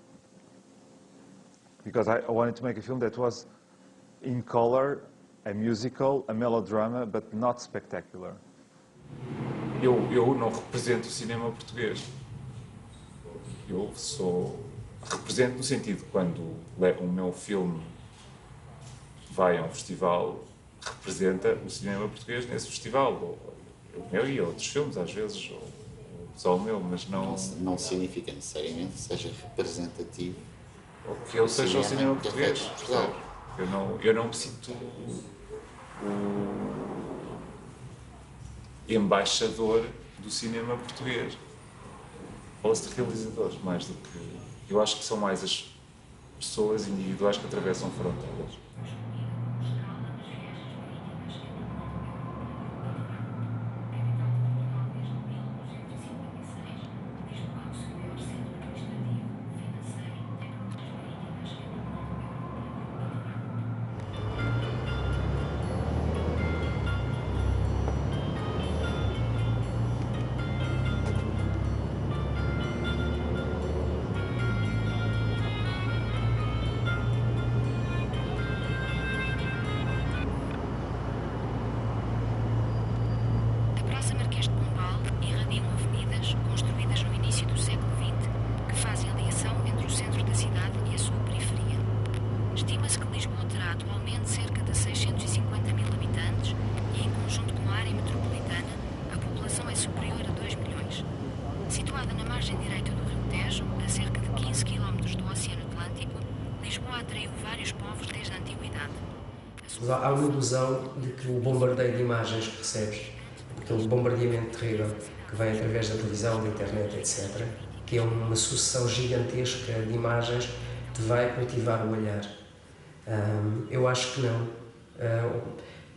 Because I wanted to make a film that was in color, a musical, a melodrama, but not spectacular. Eu não represento o cinema português. Represento no sentido quando o meu filme vai a um festival, representa o cinema português nesse festival. O meu e outros filmes, às vezes, ou só o meu, mas não... Não significa necessariamente que seja representativo. Ou que eu seja o cinema português. Eu não me sinto o embaixador do cinema português. Fala-se de realizadores, mais do que... Eu acho que são mais as pessoas individuais que atravessam fronteiras. Há uma ilusão de que o bombardeio de imagens que recebes, aquele bombardeamento terrível que vem através da televisão, da internet, etc., que é uma sucessão gigantesca de imagens, te vai cultivar o olhar. Eu acho que não.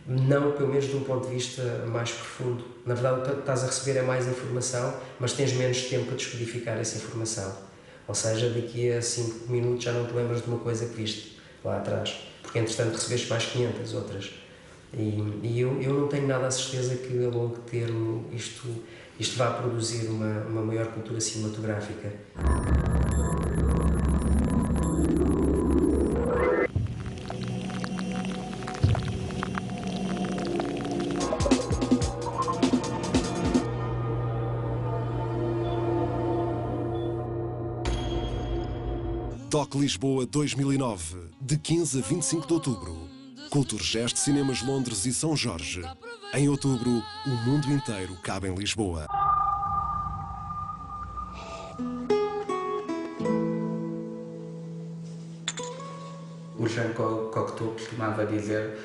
Não, pelo menos de um ponto de vista mais profundo. Na verdade, o que estás a receber é mais informação, mas tens menos tempo para descodificar essa informação. Ou seja, daqui a 5 minutos já não te lembras de uma coisa que viste lá atrás. Porque, entretanto, recebeste mais 500 outras. E eu não tenho nada a certeza que a longo termo isto vá produzir uma maior cultura cinematográfica. Toque Lisboa 2009, de 15 a 25 de outubro. Culturgest Cinemas Londres e São Jorge. Em outubro, o mundo inteiro cabe em Lisboa. O Jean Cocteau costumava dizer,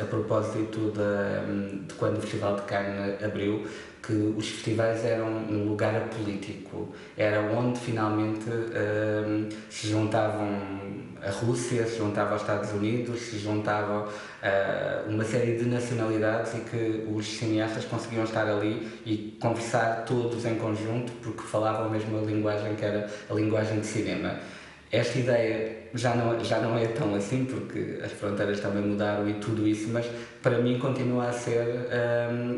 a propósito de quando o Festival de Cannes abriu, que os festivais eram um lugar apolítico, era onde finalmente se juntavam a Rússia, se juntava aos Estados Unidos, se juntava uma série de nacionalidades e que os cineastas conseguiam estar ali e conversar todos em conjunto porque falavam a mesma linguagem que era a linguagem de cinema. Esta ideia já não é tão assim, porque as fronteiras também mudaram e tudo isso, mas para mim continua a ser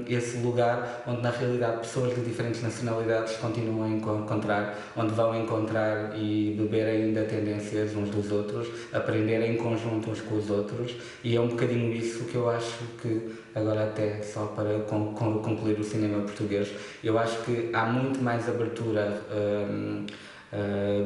esse lugar onde na realidade pessoas de diferentes nacionalidades continuam a encontrar, onde vão encontrar e beber ainda tendências uns dos outros, aprender em conjunto uns com os outros, e é um bocadinho isso que eu acho que, agora até só para concluir o cinema português, eu acho que há muito mais abertura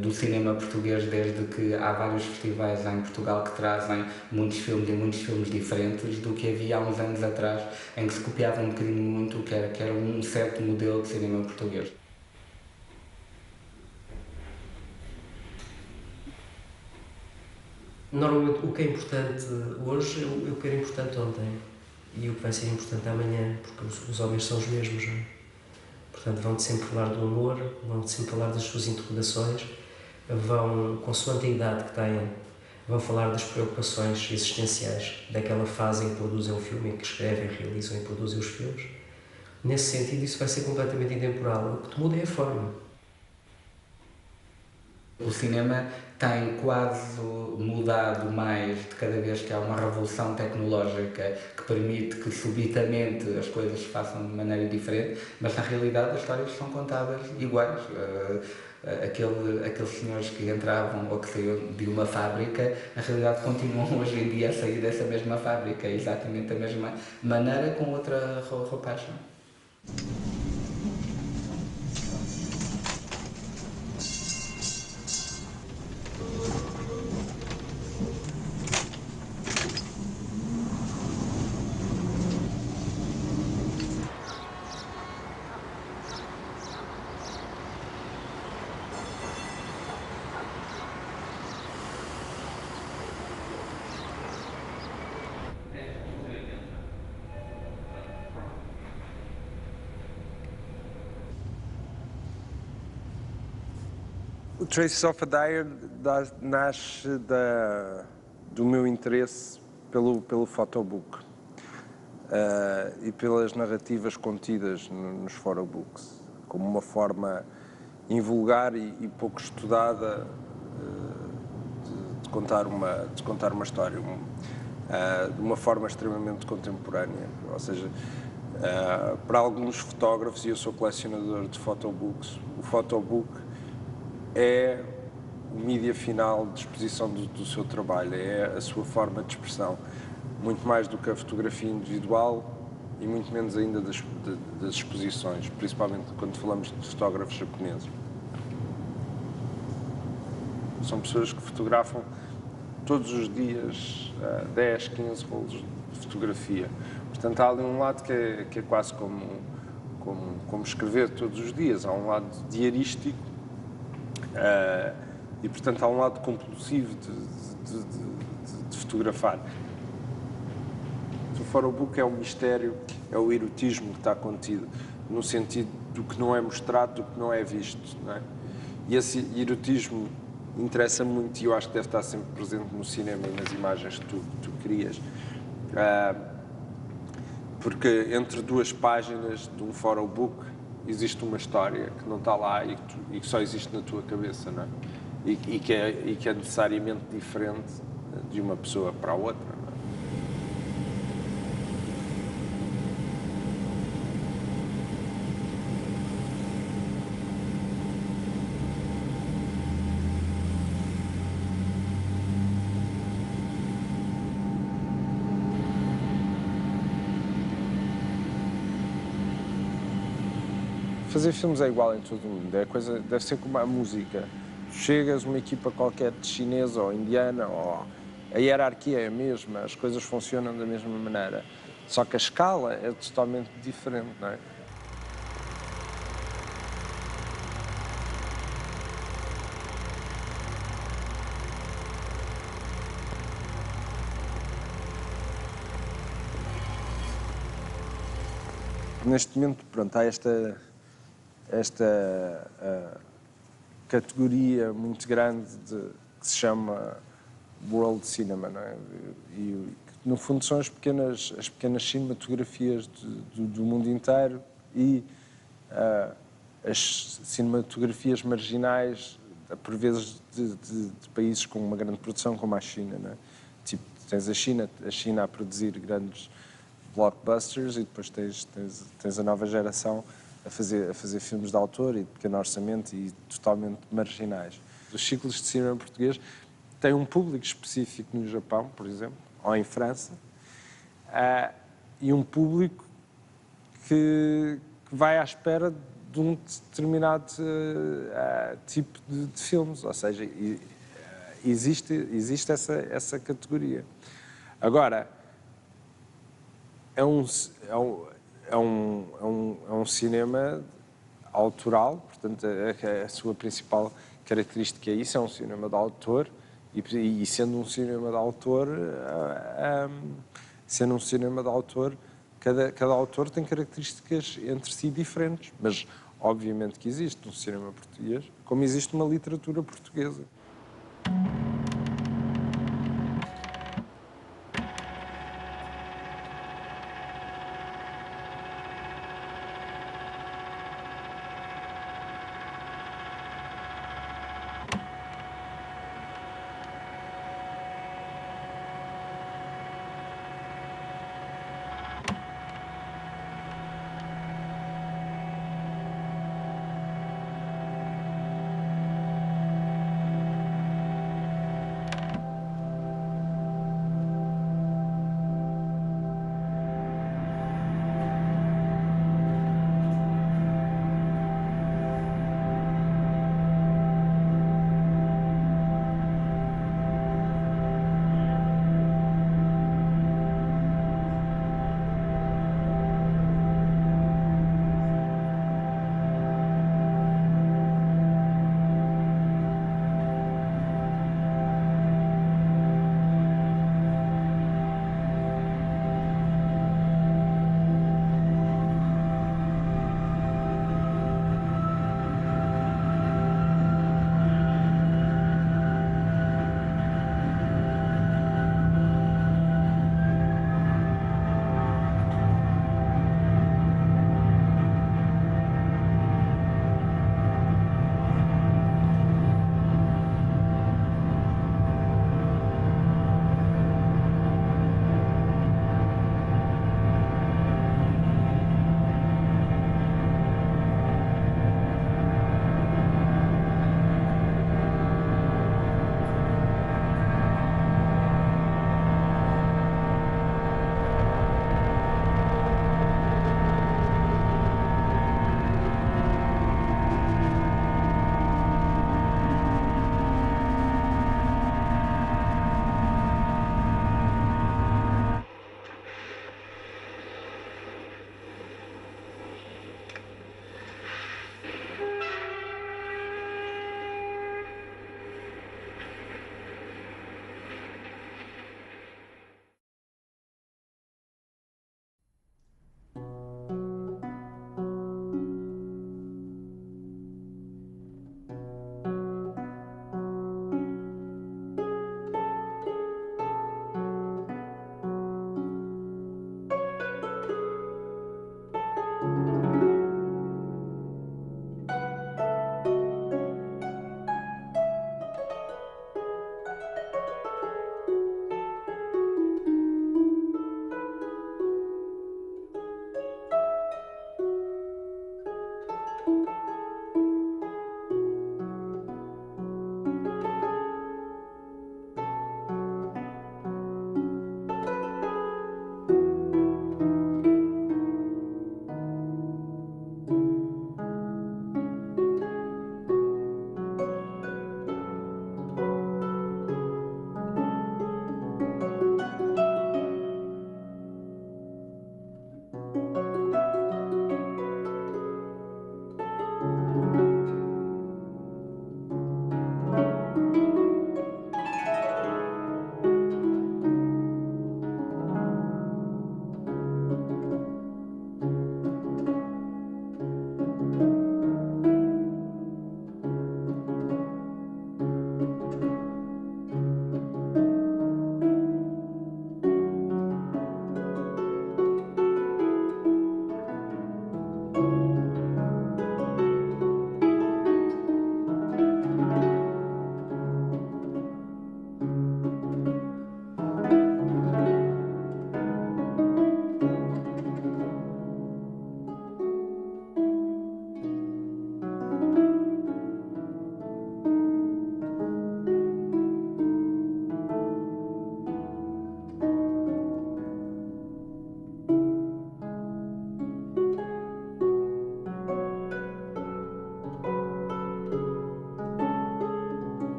do cinema português desde que há vários festivais em Portugal que trazem muitos filmes diferentes do que havia há uns anos atrás em que se copiava um bocadinho muito o que era um certo modelo de cinema português. Normalmente o que é importante hoje é o que era importante ontem e o que vai ser importante amanhã, porque os homens são os mesmos, não é? Portanto, vão-te sempre falar do amor, vão-te sempre falar das suas interrogações, vão, consoante a idade que têm, vão falar das preocupações existenciais daquela fase em que produzem um filme, em que escrevem, realizam e produzem os filmes. Nesse sentido, isso vai ser completamente intemporal. O que te muda é a forma. O cinema tem quase mudado mais de cada vez que há uma revolução tecnológica que permite que subitamente as coisas se façam de maneira diferente, mas na realidade as histórias são contadas iguais. Aqueles senhores que entravam ou que saíam de uma fábrica, na realidade continuam hoje em dia a sair dessa mesma fábrica, exatamente da mesma maneira, com outra roupagem. O Traces of a Dyer nasce do meu interesse pelo photobook e pelas narrativas contidas nos photobooks, como uma forma invulgar e pouco estudada de contar uma história, de uma forma extremamente contemporânea. Ou seja, para alguns fotógrafos, e eu sou colecionador de photobooks, o photobook é o mídia final de exposição do seu trabalho, é a sua forma de expressão, muito mais do que a fotografia individual e muito menos ainda das exposições, principalmente quando falamos de fotógrafos japoneses. São pessoas que fotografam todos os dias 10, 15 rolos de fotografia. Portanto, há ali um lado que é quase como escrever todos os dias, há um lado diarístico, e portanto há um lado compulsivo de fotografar. O photobook é o mistério, é o erotismo que está contido, no sentido do que não é mostrado, do que não é visto, não é? E esse erotismo interessa muito e eu acho que deve estar sempre presente no cinema e nas imagens que tu crias. Porque entre duas páginas de um photobook existe uma história que não está lá e que só existe na tua cabeça, não é? E que é necessariamente diferente de uma pessoa para a outra, não é? fazer filmes é igual em todo o mundo, é coisa, deve ser como a música. Chegas, uma equipa qualquer de chinesa ou indiana, ou a hierarquia é a mesma, as coisas funcionam da mesma maneira. Só que a escala é totalmente diferente, não é? Neste momento, pronto, há esta categoria muito grande que se chama World Cinema, não é? E no fundo são as pequenas cinematografias do mundo inteiro e as cinematografias marginais, por vezes de países com uma grande produção, como a China, não é? Tipo, tens a China a produzir grandes blockbusters e depois tens a nova geração a fazer filmes de autor e de pequeno orçamento e totalmente marginais. Os ciclos de cinema português têm um público específico no Japão, por exemplo, ou em França, e um público que vai à espera de um determinado tipo de filmes, ou seja, existe essa categoria. Agora, é um cinema autoral, portanto, a sua principal característica é isso, é um cinema de autor, e sendo um cinema de autor, cada autor tem características entre si diferentes, mas obviamente que existe um cinema português, como existe uma literatura portuguesa.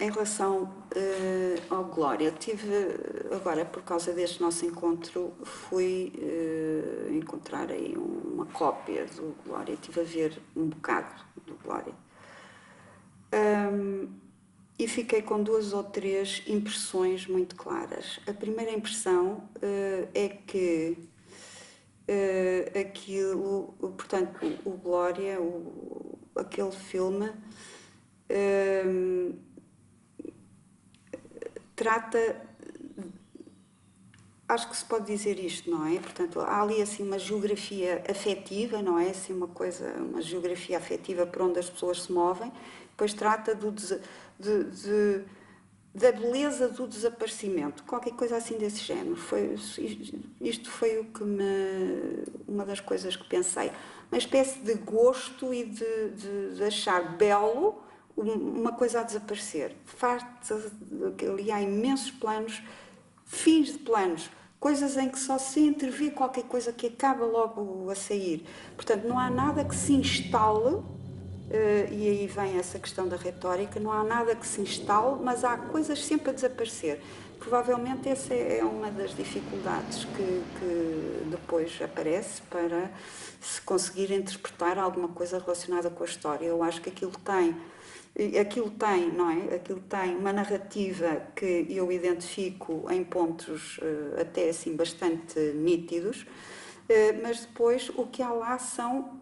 Em relação ao Glória, tive, agora por causa deste nosso encontro, fui encontrar aí uma cópia do Glória, estive a ver um bocado do Glória. E fiquei com 2 ou 3 impressões muito claras. A primeira impressão é que aquilo, portanto, o Glória, aquele filme, trata, acho que se pode dizer isto, não é? Portanto, há ali assim uma geografia afetiva, não é? Assim uma coisa, uma geografia afetiva por onde as pessoas se movem, depois trata da beleza do desaparecimento, qualquer coisa assim desse género. Isto foi o que uma das coisas que pensei, uma espécie de gosto e de achar belo uma coisa a desaparecer. Ali há imensos planos, fins de planos, coisas em que só se intervê qualquer coisa que acaba logo a sair. Portanto, não há nada que se instale, e aí vem essa questão da retórica, não há nada que se instale, mas há coisas sempre a desaparecer. Provavelmente essa é uma das dificuldades que depois aparece para se conseguir interpretar alguma coisa relacionada com a história. Eu acho que aquilo tem, não é? Aquilo tem uma narrativa que eu identifico em pontos até assim bastante nítidos, mas depois o que há lá são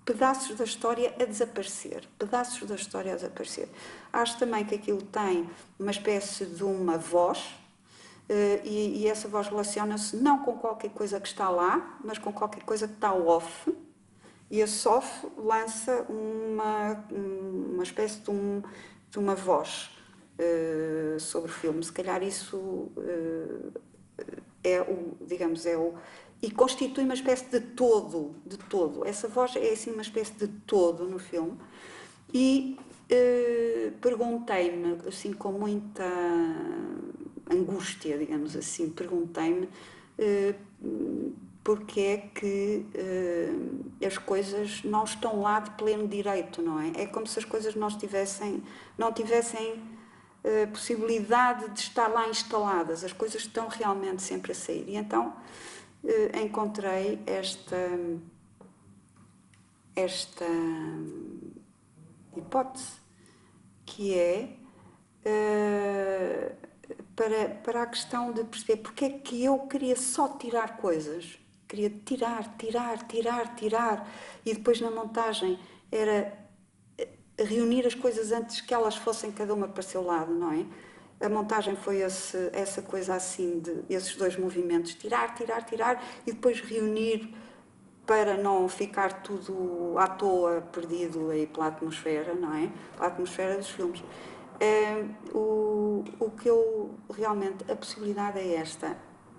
pedaços da história a desaparecer, pedaços da história a desaparecer. Acho também que aquilo tem uma espécie de uma voz, e essa voz relaciona-se não com qualquer coisa que está lá, mas com qualquer coisa que está off, e esse off lança uma espécie de uma voz sobre o filme. Se calhar isso e constitui uma espécie de todo. Essa voz é assim uma espécie de todo no filme. E perguntei-me, assim, com muita angústia, digamos assim, perguntei-me porque é que as coisas não estão lá de pleno direito, não é? É como se as coisas não tivessem possibilidade de estar lá instaladas, as coisas estão realmente sempre a sair. E então encontrei esta hipótese, que é para a questão de perceber porque é que eu queria só tirar coisas, queria tirar, e depois na montagem era reunir as coisas antes que elas fossem cada uma para o seu lado, não é? A montagem foi essa coisa assim, esses 2 movimentos, tirar, e depois reunir para não ficar tudo à toa, perdido aí pela atmosfera, não é? Pela atmosfera dos filmes. O que eu realmente, a possibilidade é esta,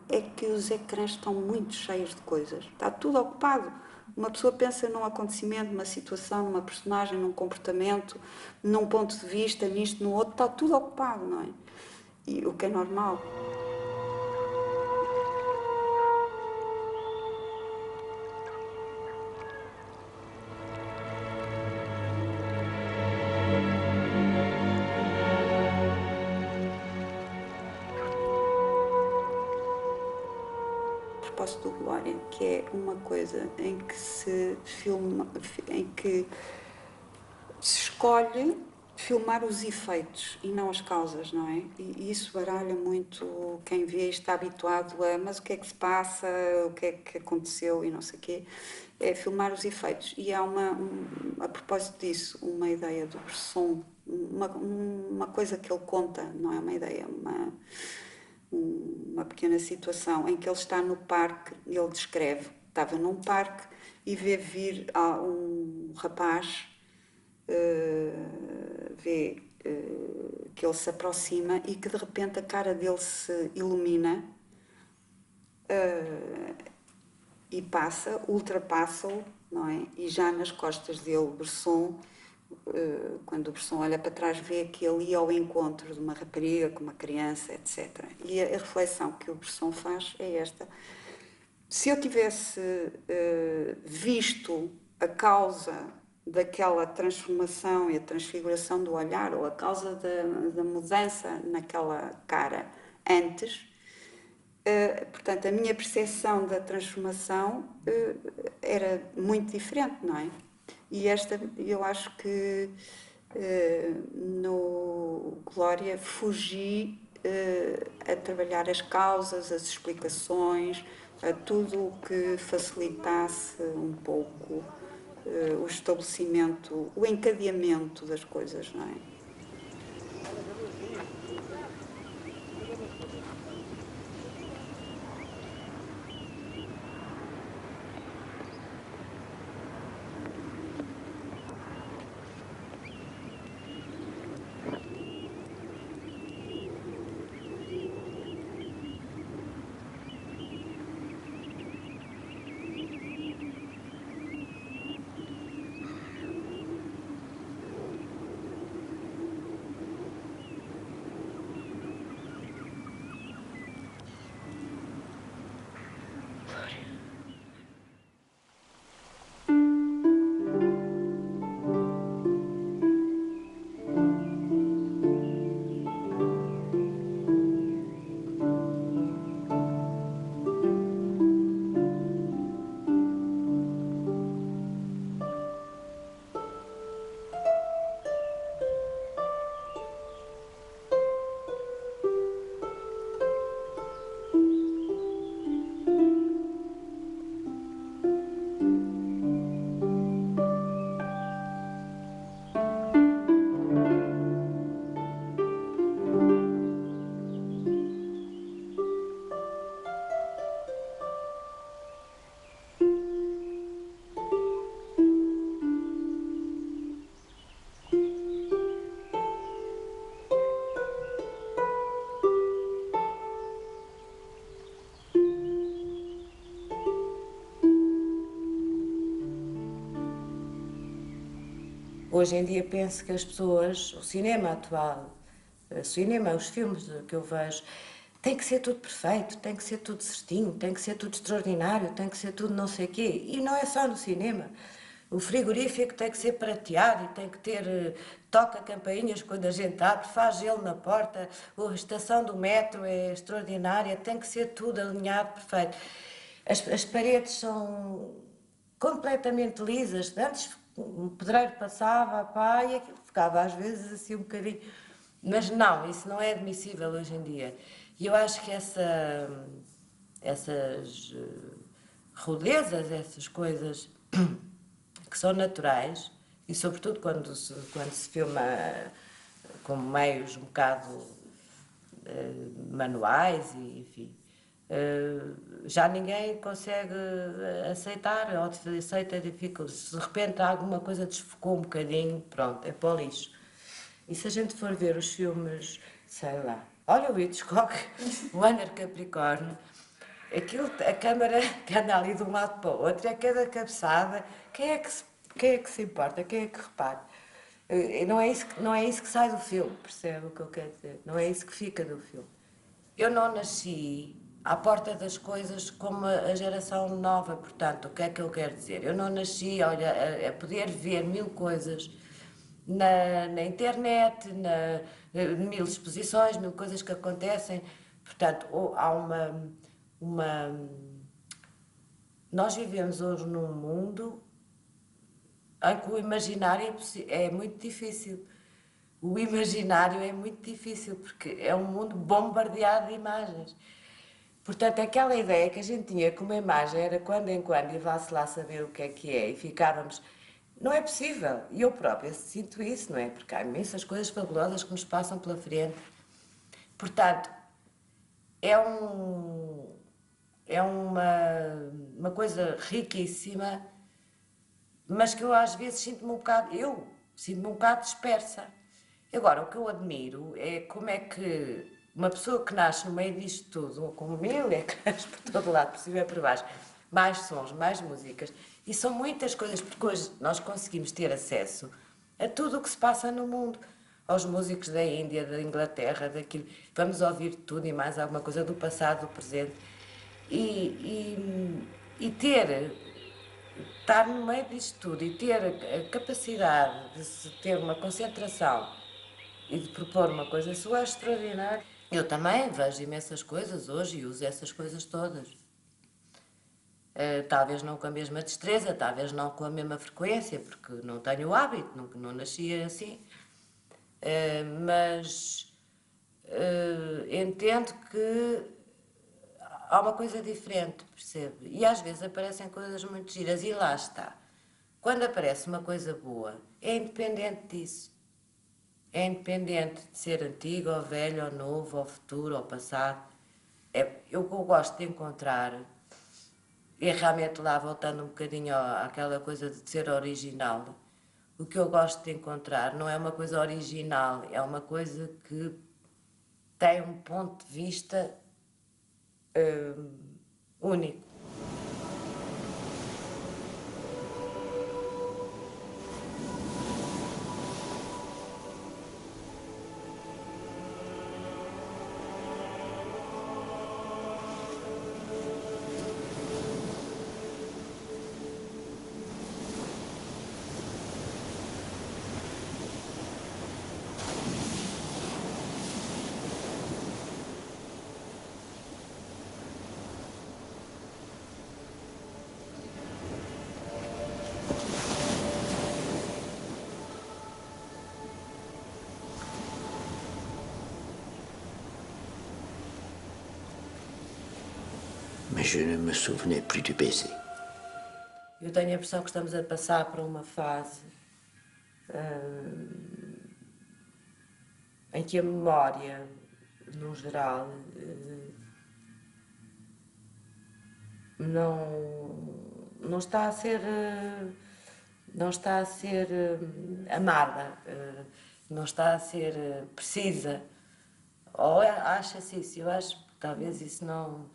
é que os ecrãs estão muito cheios de coisas, está tudo ocupado. Uma pessoa pensa num acontecimento, numa situação, numa personagem, num comportamento, num ponto de vista, nisto, no outro, está tudo ocupado, não é? E o que é normal. Do Glória, que é uma coisa em que se filma, em que se escolhe filmar os efeitos e não as causas, não é? E isso baralha muito quem vê e está habituado a mas o que é que se passa, o que é que aconteceu e não sei o quê, é filmar os efeitos. E há a propósito disso, uma ideia do Bresson, uma coisa que ele conta, não é uma ideia, uma pequena situação em que ele está no parque, ele descreve, estava num parque e vê vir um rapaz, vê que ele se aproxima e que de repente a cara dele se ilumina e ultrapassa-o, não é? E já nas costas dele, Bresson, quando o Bresson olha para trás, vê que ele ia ao encontro de uma rapariga com uma criança, etc. E a reflexão que o Bresson faz é esta: se eu tivesse visto a causa daquela transformação e a transfiguração do olhar, ou a causa da mudança naquela cara antes, portanto, a minha percepção da transformação era muito diferente, não é? E eu acho que no Glória fugi a trabalhar as causas, as explicações, a tudo o que facilitasse um pouco o estabelecimento, o encadeamento das coisas, não é? Hoje em dia penso que as pessoas, o cinema atual, os filmes que eu vejo, tem que ser tudo perfeito, tem que ser tudo certinho, tem que ser tudo extraordinário, tem que ser tudo não sei o quê. E não é só no cinema. O frigorífico tem que ser prateado e tem que ter toca campainhas quando a gente abre, faz gelo na porta, a estação do metro é extraordinária, tem que ser tudo alinhado, perfeito. As paredes são completamente lisas. Antes um pedreiro passava, pá, e aquilo ficava às vezes assim um bocadinho... Mas não, isso não é admissível hoje em dia. E eu acho que essas rudezas, essas coisas que são naturais, e sobretudo quando se filma com meios um bocado manuais, e, enfim, já ninguém consegue aceitar, ou aceita difícil. Se de repente alguma coisa desfocou um bocadinho, pronto, é para o lixo. E se a gente for ver os filmes, sei lá, olha o Hitchcock, o Anar Capricórnio, aquilo, a câmara que anda ali de um lado para o outro, é cada cabeçada, quem é que se importa, quem é que repara? Não é isso que sai do filme, percebe o que eu quero dizer? Não é isso que fica do filme. Eu não nasci à porta das coisas como a geração nova, portanto, o que é que eu quero dizer? Eu não nasci, olha, a poder ver mil coisas na internet, mil exposições, mil coisas que acontecem. Portanto, há nós vivemos hoje num mundo em que o imaginário é muito difícil. O imaginário é muito difícil, porque é um mundo bombardeado de imagens. Portanto, aquela ideia que a gente tinha que uma imagem era quando em quando, e vá-se lá saber o que é, e ficávamos... Não é possível. E eu própria sinto isso, não é? Porque há imensas coisas fabulosas que nos passam pela frente. Portanto, é uma coisa riquíssima, mas que eu às vezes sinto-me um bocado dispersa. Agora, o que eu admiro é como é que uma pessoa que nasce no meio disto tudo, com mil ecrãs por todo lado, por cima e por baixo, mais sons, mais músicas, e são muitas coisas, porque hoje nós conseguimos ter acesso a tudo o que se passa no mundo, aos músicos da Índia, da Inglaterra, daquilo, vamos ouvir tudo e mais alguma coisa do passado, do presente, e ter estar no meio disto tudo e ter a capacidade de se ter uma concentração e de propor uma coisa sua é extraordinário. Eu também vejo imensas coisas hoje e uso essas coisas todas. Talvez não com a mesma destreza, talvez não com a mesma frequência, porque não tenho o hábito, não nasci assim. Mas entendo que há uma coisa diferente, percebe? E às vezes aparecem coisas muito giras e lá está. Quando aparece uma coisa boa, é independente disso. É independente de ser antigo, ou velho, ou novo, ou futuro, ou passado. O que eu gosto de encontrar, e realmente lá voltando um bocadinho àquela coisa de ser original, o que eu gosto de encontrar não é uma coisa original, é uma coisa que tem um ponto de vista único. Mais je ne me souvenais plus du baiser. Eu tenho a impressão que estamos a passar por uma fase em que a memória, no geral, não está a ser amada, não está a ser precisa. Ou acha-se isso? Eu acho que talvez isso não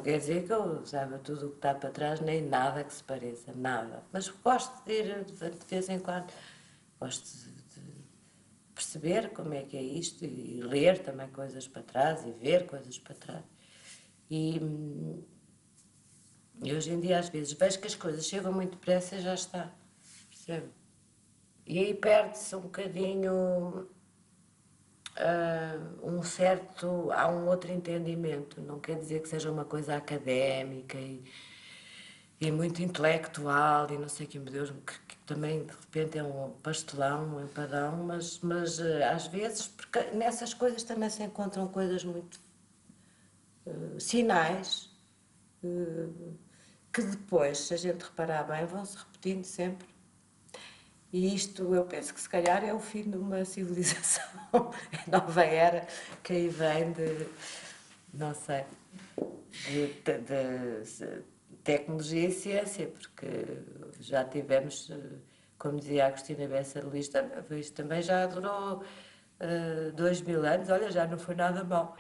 quer dizer que eu saiba tudo o que está para trás, nem nada que se pareça, nada. Mas gosto de ir de vez em quando, gosto de perceber como é que é isto e ler também coisas para trás e ver coisas para trás. E hoje em dia às vezes vejo que as coisas chegam muito depressa e já está, percebe? E aí perde-se um bocadinho há um outro entendimento, não quer dizer que seja uma coisa académica e muito intelectual e não sei o que, meu Deus, que também de repente é um pastelão, um empadão, mas às vezes, porque nessas coisas também se encontram coisas muito sinais que depois, se a gente reparar bem, vão se repetindo sempre. E isto, eu penso que se calhar é o fim de uma civilização, a nova era que aí vem de, não sei, de tecnologia e ciência, porque já tivemos, como dizia a Agostina Bessa Luís, isto também já durou 2000 anos, olha, já não foi nada mau.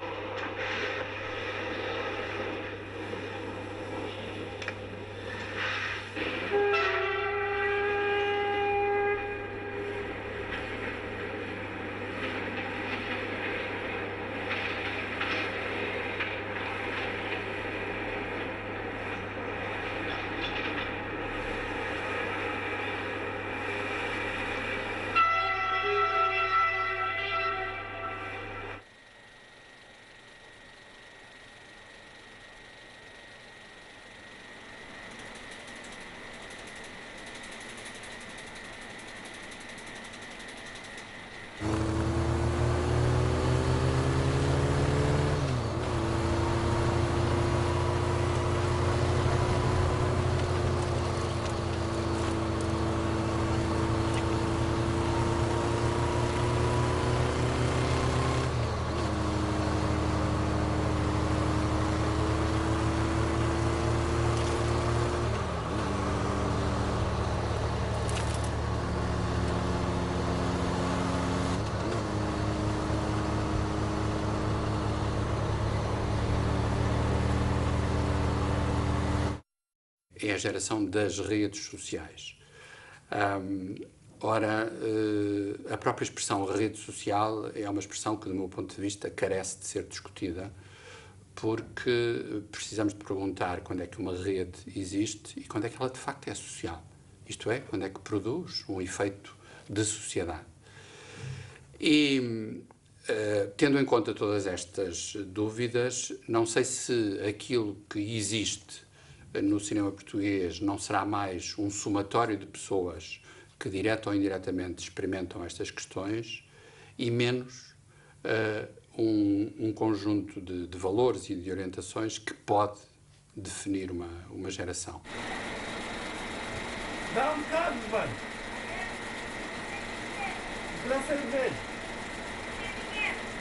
É a geração das redes sociais. Ora, a própria expressão rede social é uma expressão que, do meu ponto de vista, carece de ser discutida, porque precisamos de perguntar quando é que uma rede existe e quando é que ela de facto é social. Isto é, quando é que produz um efeito de sociedade. E, tendo em conta todas estas dúvidas, não sei se aquilo que existe no cinema português não será mais um somatório de pessoas que, direta ou indiretamente, experimentam estas questões e menos um conjunto de valores e de orientações que pode definir uma geração. Dá um bocado, mano. Dá cerveja.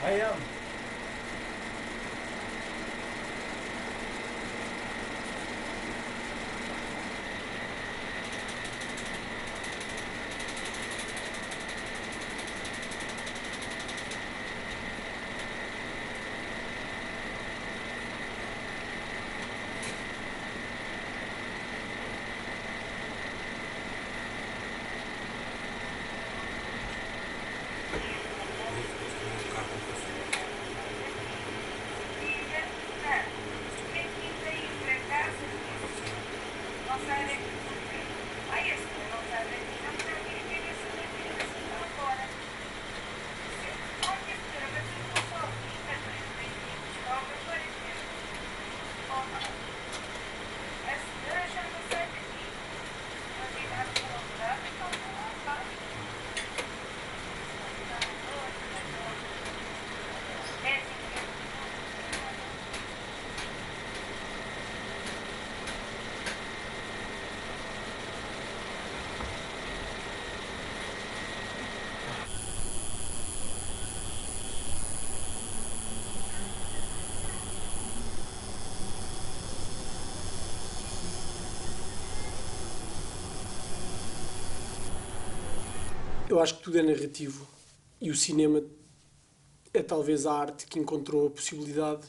I am. Eu acho que tudo é narrativo e o cinema é talvez a arte que encontrou a possibilidade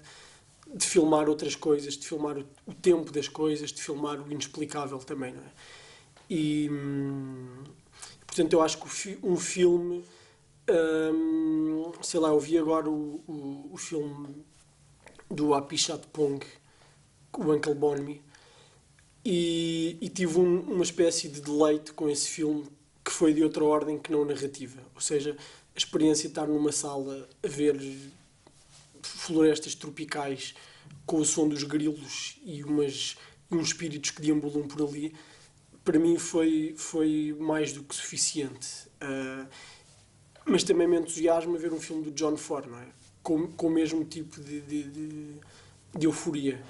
de filmar outras coisas, de filmar o tempo das coisas, de filmar o inexplicável também, não é? E, portanto, eu acho que um filme, sei lá, eu vi agora o filme do Apichatpong, o Uncle Bonamy, e tive uma espécie de deleite com esse filme que foi de outra ordem que não narrativa. Ou seja, a experiência de estar numa sala a ver florestas tropicais com o som dos grilos e uns espíritos que deambulam por ali, para mim foi mais do que suficiente. Mas também me entusiasma ver um filme do John Ford, não é? Com o mesmo tipo de euforia.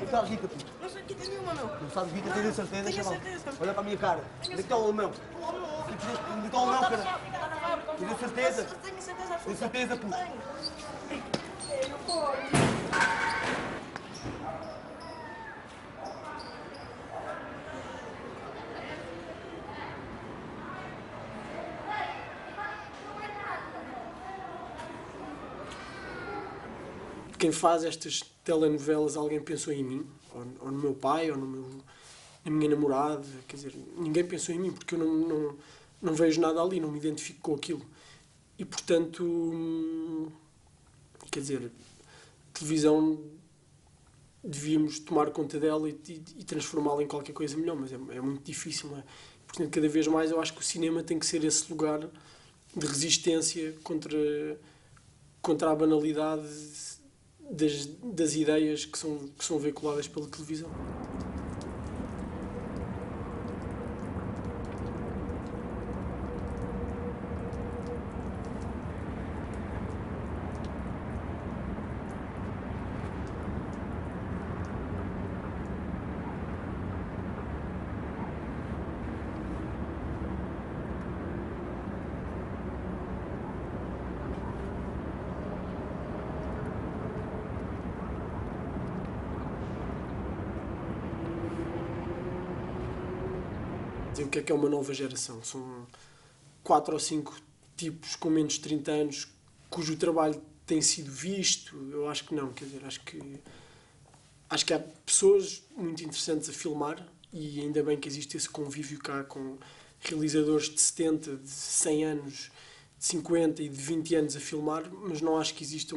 Não sabes rica, tu? Não sei rica nenhuma, meu. Não sabes rica, tens a certeza? Tenho a certeza. Olha para a minha cara. Onde é que está o alemão? Onde é que está o alemão, cara? Tens a certeza? Tenho certeza absoluta. Tens certeza, puto? Quem faz estas telenovelas, alguém pensou em mim, ou no meu pai, ou na minha namorada, quer dizer, ninguém pensou em mim, porque eu não vejo nada ali, não me identifico com aquilo. E, portanto, quer dizer, a televisão devíamos tomar conta dela e transformá-la em qualquer coisa melhor, mas é muito difícil, não é? Portanto, cada vez mais eu acho que o cinema tem que ser esse lugar de resistência contra a banalidade das ideias que são veiculadas pela televisão. O que é uma nova geração? São 4 ou 5 tipos com menos de 30 anos cujo trabalho tem sido visto? Eu acho que não, quer dizer, acho que há pessoas muito interessantes a filmar e ainda bem que existe esse convívio cá com realizadores de 70, de 100 anos 50 e de 20 anos a filmar, mas não acho que exista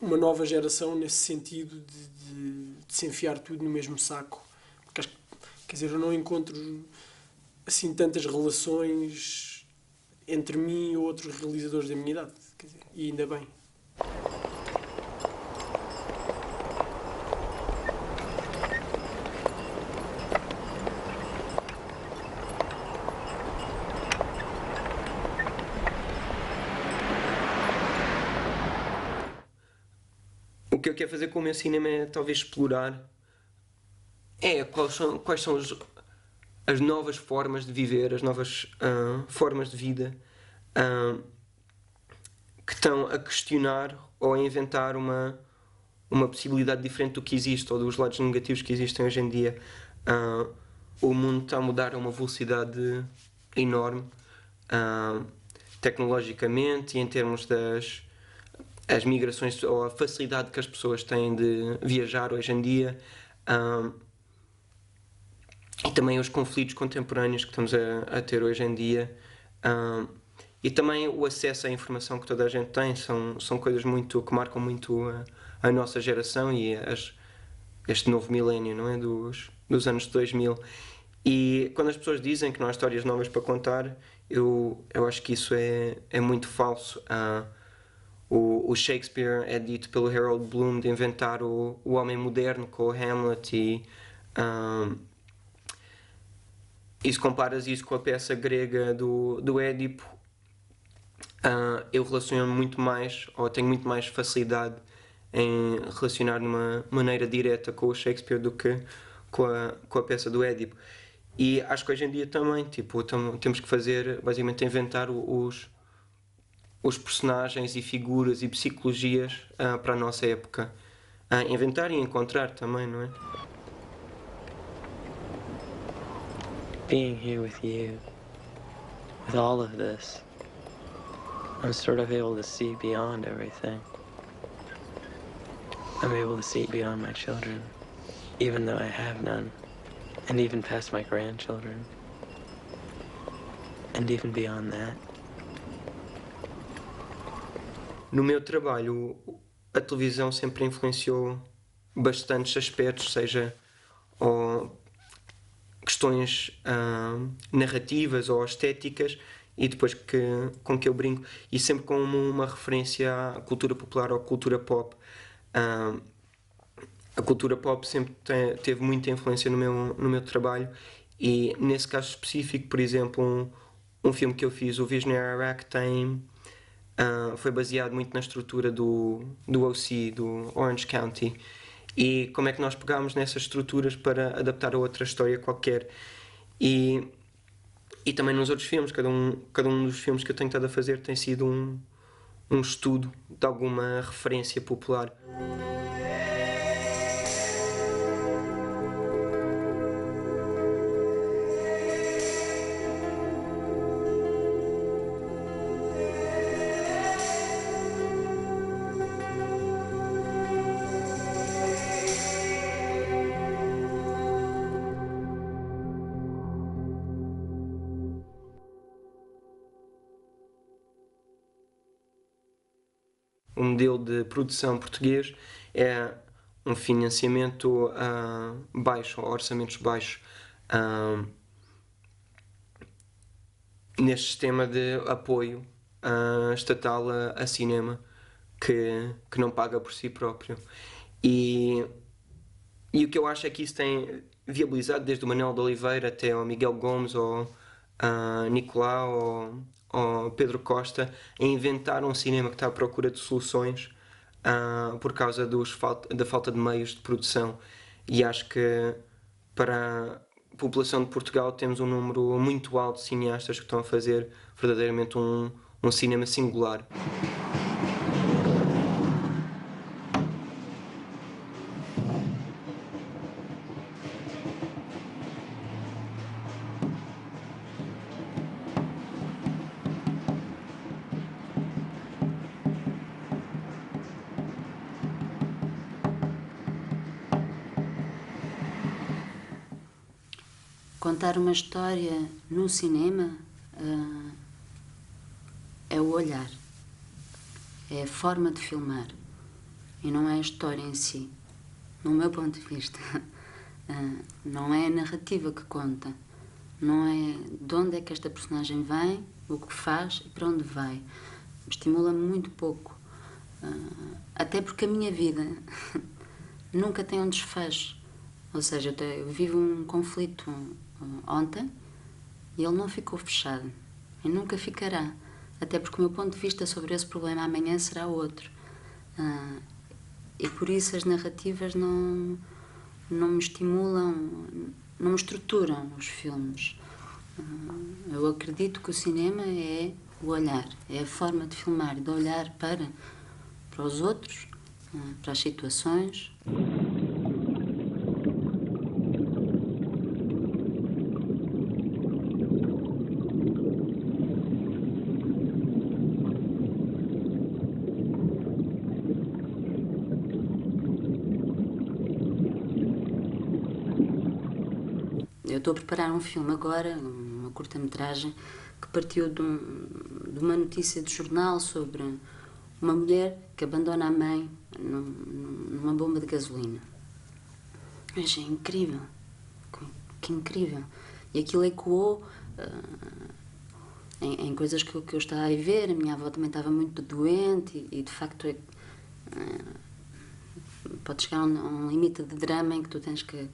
uma nova geração nesse sentido de se enfiar tudo no mesmo saco. Porque acho que, quer dizer, eu não encontro assim tantas relações entre mim e outros realizadores da minha idade, quer dizer, e ainda bem. O que eu quero fazer com o meu cinema é talvez explorar quais são as novas formas de viver, as novas formas de vida que estão a questionar ou a inventar uma possibilidade diferente do que existe ou dos lados negativos que existem hoje em dia. O mundo está a mudar a uma velocidade enorme, tecnologicamente e em termos as migrações ou a facilidade que as pessoas têm de viajar hoje em dia, e também os conflitos contemporâneos que estamos a ter hoje em dia, e também o acesso à informação que toda a gente tem, são coisas que marcam muito a nossa geração e este novo milénio, não é? dos anos 2000. E quando as pessoas dizem que não há histórias novas para contar, eu acho que isso é muito falso. O Shakespeare é dito pelo Harold Bloom de inventar o homem moderno com o Hamlet, e se comparas isso com a peça grega do Édipo, eu relaciono muito mais, ou tenho muito mais facilidade em relacionar de uma maneira direta com o Shakespeare do que com a peça do Édipo. E acho que hoje em dia também, temos que fazer, basicamente, inventar os personagens e figuras e psicologias para a nossa época. Inventar e encontrar também, não é? Being here with you, with all of this, I'm sort of able to see beyond everything. I'm able to see beyond my children, even though I have none, and even past my grandchildren, and even beyond that. No meu trabalho, a televisão sempre influenciou bastantes aspectos, seja questões narrativas ou estéticas, e depois com que eu brinco, e sempre como uma referência à cultura popular ou cultura pop. A cultura pop sempre teve muita influência no meu trabalho, e nesse caso específico, por exemplo, um filme que eu fiz, o Visionary Iraq, foi baseado muito na estrutura do OC, do Orange County, e como é que nós pegámos nessas estruturas para adaptar a outra história qualquer. E também nos outros filmes, cada um dos filmes que eu tenho estado a fazer tem sido um estudo de alguma referência popular. O modelo de produção português é um financiamento baixo, orçamentos baixos, neste sistema de apoio estatal a cinema que não paga por si próprio. E o que eu acho é que isso tem viabilizado desde o Manuel de Oliveira até ao Miguel Gomes ou Nicolau ou Pedro Costa, a inventar um cinema que está à procura de soluções por causa da falta de meios de produção. E acho que para a população de Portugal temos um número muito alto de cineastas que estão a fazer verdadeiramente um cinema singular. Contar uma história no cinema é o olhar, é a forma de filmar e não é a história em si, no meu ponto de vista. Não é a narrativa que conta, não é de onde é que esta personagem vem, o que faz e para onde vai. Estimula-me muito pouco, até porque a minha vida nunca tem um desfecho. Ou seja, eu vivo um conflito ontem e ele não ficou fechado e nunca ficará, até porque o meu ponto de vista sobre esse problema amanhã será outro. E por isso as narrativas não me estimulam, não me estruturam os filmes. Eu acredito que o cinema é o olhar, é a forma de filmar, de olhar para os outros, para as situações. Eu estou a preparar um filme agora, uma curta-metragem, que partiu de uma notícia de jornal sobre uma mulher que abandona a mãe numa bomba de gasolina. Mas é incrível, que incrível. E aquilo ecoou em coisas que eu estava a ver. A minha avó também estava muito doente e de facto pode chegar a um limite de drama em que tu tens que...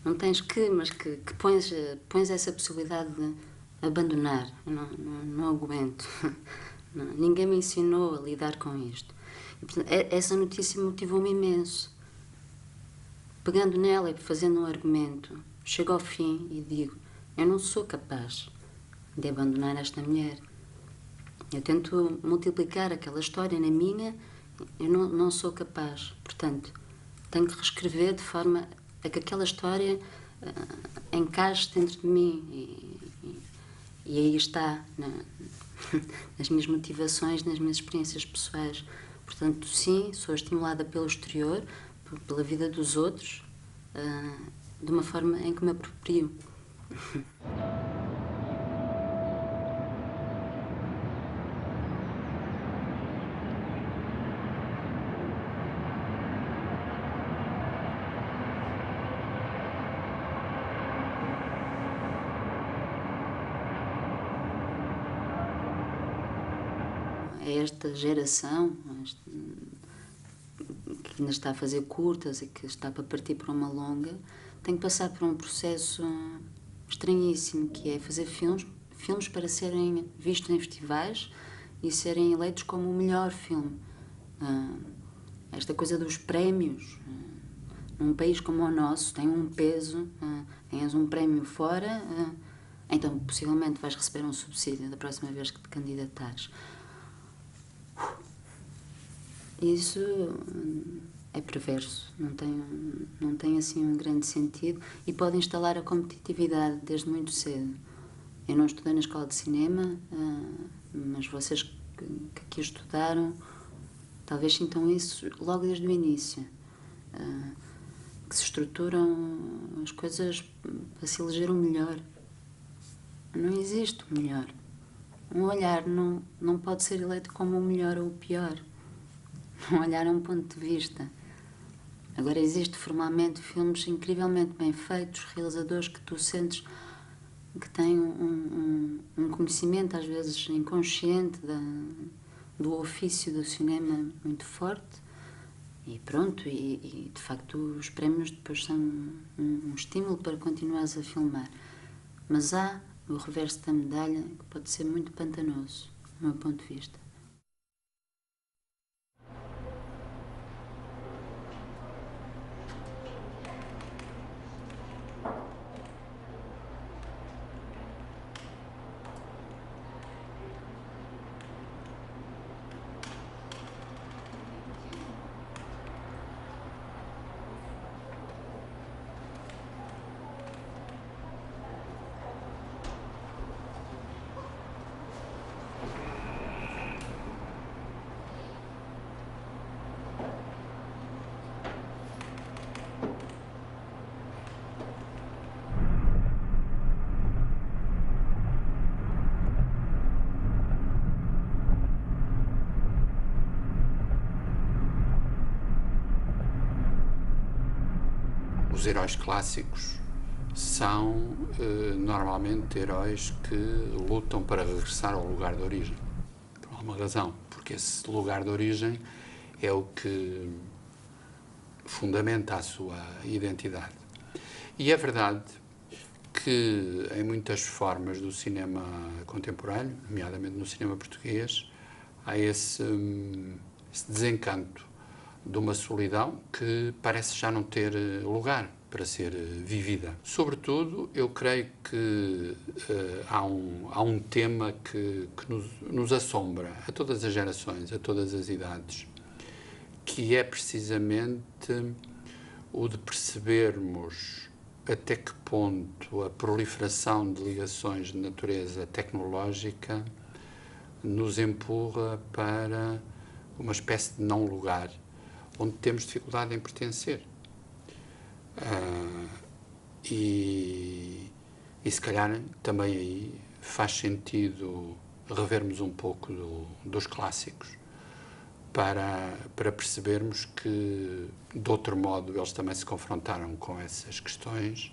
Não tens que, mas que pões essa possibilidade de abandonar. Não aguento. Ninguém me ensinou a lidar com isto. E, portanto, essa notícia motivou-me imenso. Pegando nela e fazendo um argumento, chego ao fim e digo: eu não sou capaz de abandonar esta mulher. Eu tento multiplicar aquela história na minha, eu não sou capaz. Portanto, tenho que reescrever de forma a que aquela história encaixe dentro de mim. E aí está, nas minhas motivações, nas minhas experiências pessoais. Portanto, sim, sou estimulada pelo exterior, pela vida dos outros, de uma forma em que me aproprio. Esta geração que ainda está a fazer curtas e que está para partir para uma longa, tem que passar por um processo estranhíssimo, que é fazer filmes para serem vistos em festivais e serem eleitos como o melhor filme. Esta coisa dos prémios, num país como o nosso, tem um peso. Ganhas um prémio fora, então possivelmente vais receber um subsídio da próxima vez que te candidatares. Isso é perverso, não tem assim um grande sentido e pode instalar a competitividade desde muito cedo. Eu não estudei na escola de cinema, mas vocês que aqui estudaram talvez sintam isso logo desde o início, que se estruturam as coisas para se eleger o melhor. Não existe o melhor. Um olhar não pode ser eleito como o melhor ou o pior. Um olhar é um ponto de vista. Agora, existe formalmente filmes incrivelmente bem feitos, realizadores que tu sentes que têm um conhecimento, às vezes inconsciente, do ofício do cinema muito forte. E pronto, e de facto os prémios depois são um estímulo para continuares a filmar. Mas há o reverso da medalha que pode ser muito pantanoso, do meu ponto de vista. os heróis clássicos são normalmente heróis que lutam para regressar ao lugar de origem. Por alguma razão, porque esse lugar de origem é o que fundamenta a sua identidade. E é verdade que em muitas formas do cinema contemporâneo, nomeadamente no cinema português, há esse desencanto de uma solidão que parece já não ter lugar para ser vivida. Sobretudo, eu creio que há um tema que nos assombra a todas as gerações, a todas as idades, que é precisamente o de percebermos até que ponto a proliferação de ligações de natureza tecnológica nos empurra para uma espécie de não-lugar, onde temos dificuldade em pertencer. E se calhar também aí faz sentido revermos um pouco dos clássicos para percebermos que, de outro modo, eles também se confrontaram com essas questões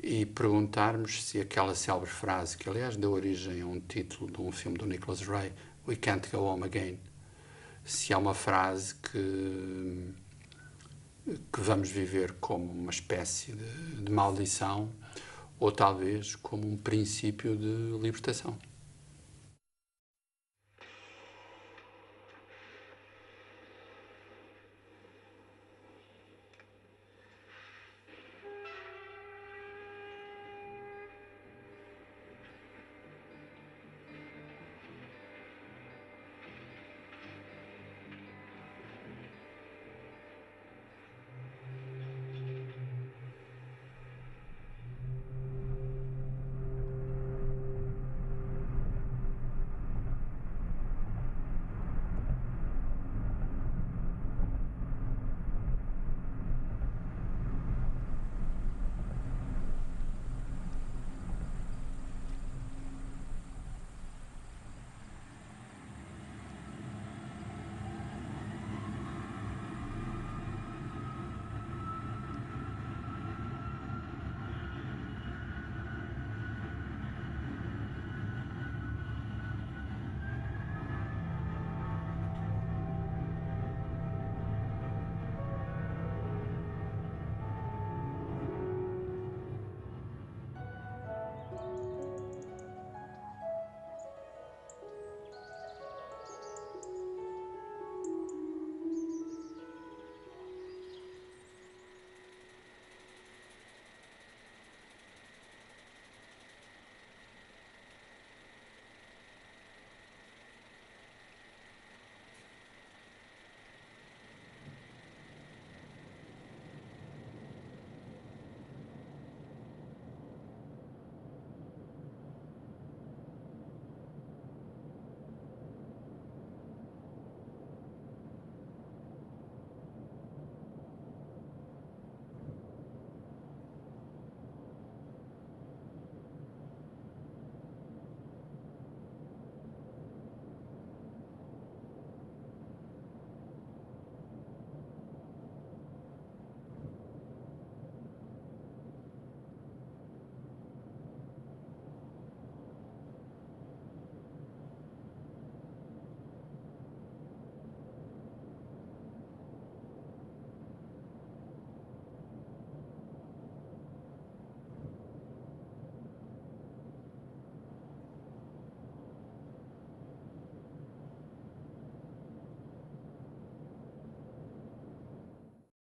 e perguntarmos se aquela célebre frase, que aliás deu origem a um título de um filme do Nicholas Ray, We Can't Go Home Again, se é uma frase que vamos viver como uma espécie de maldição ou talvez como um princípio de libertação.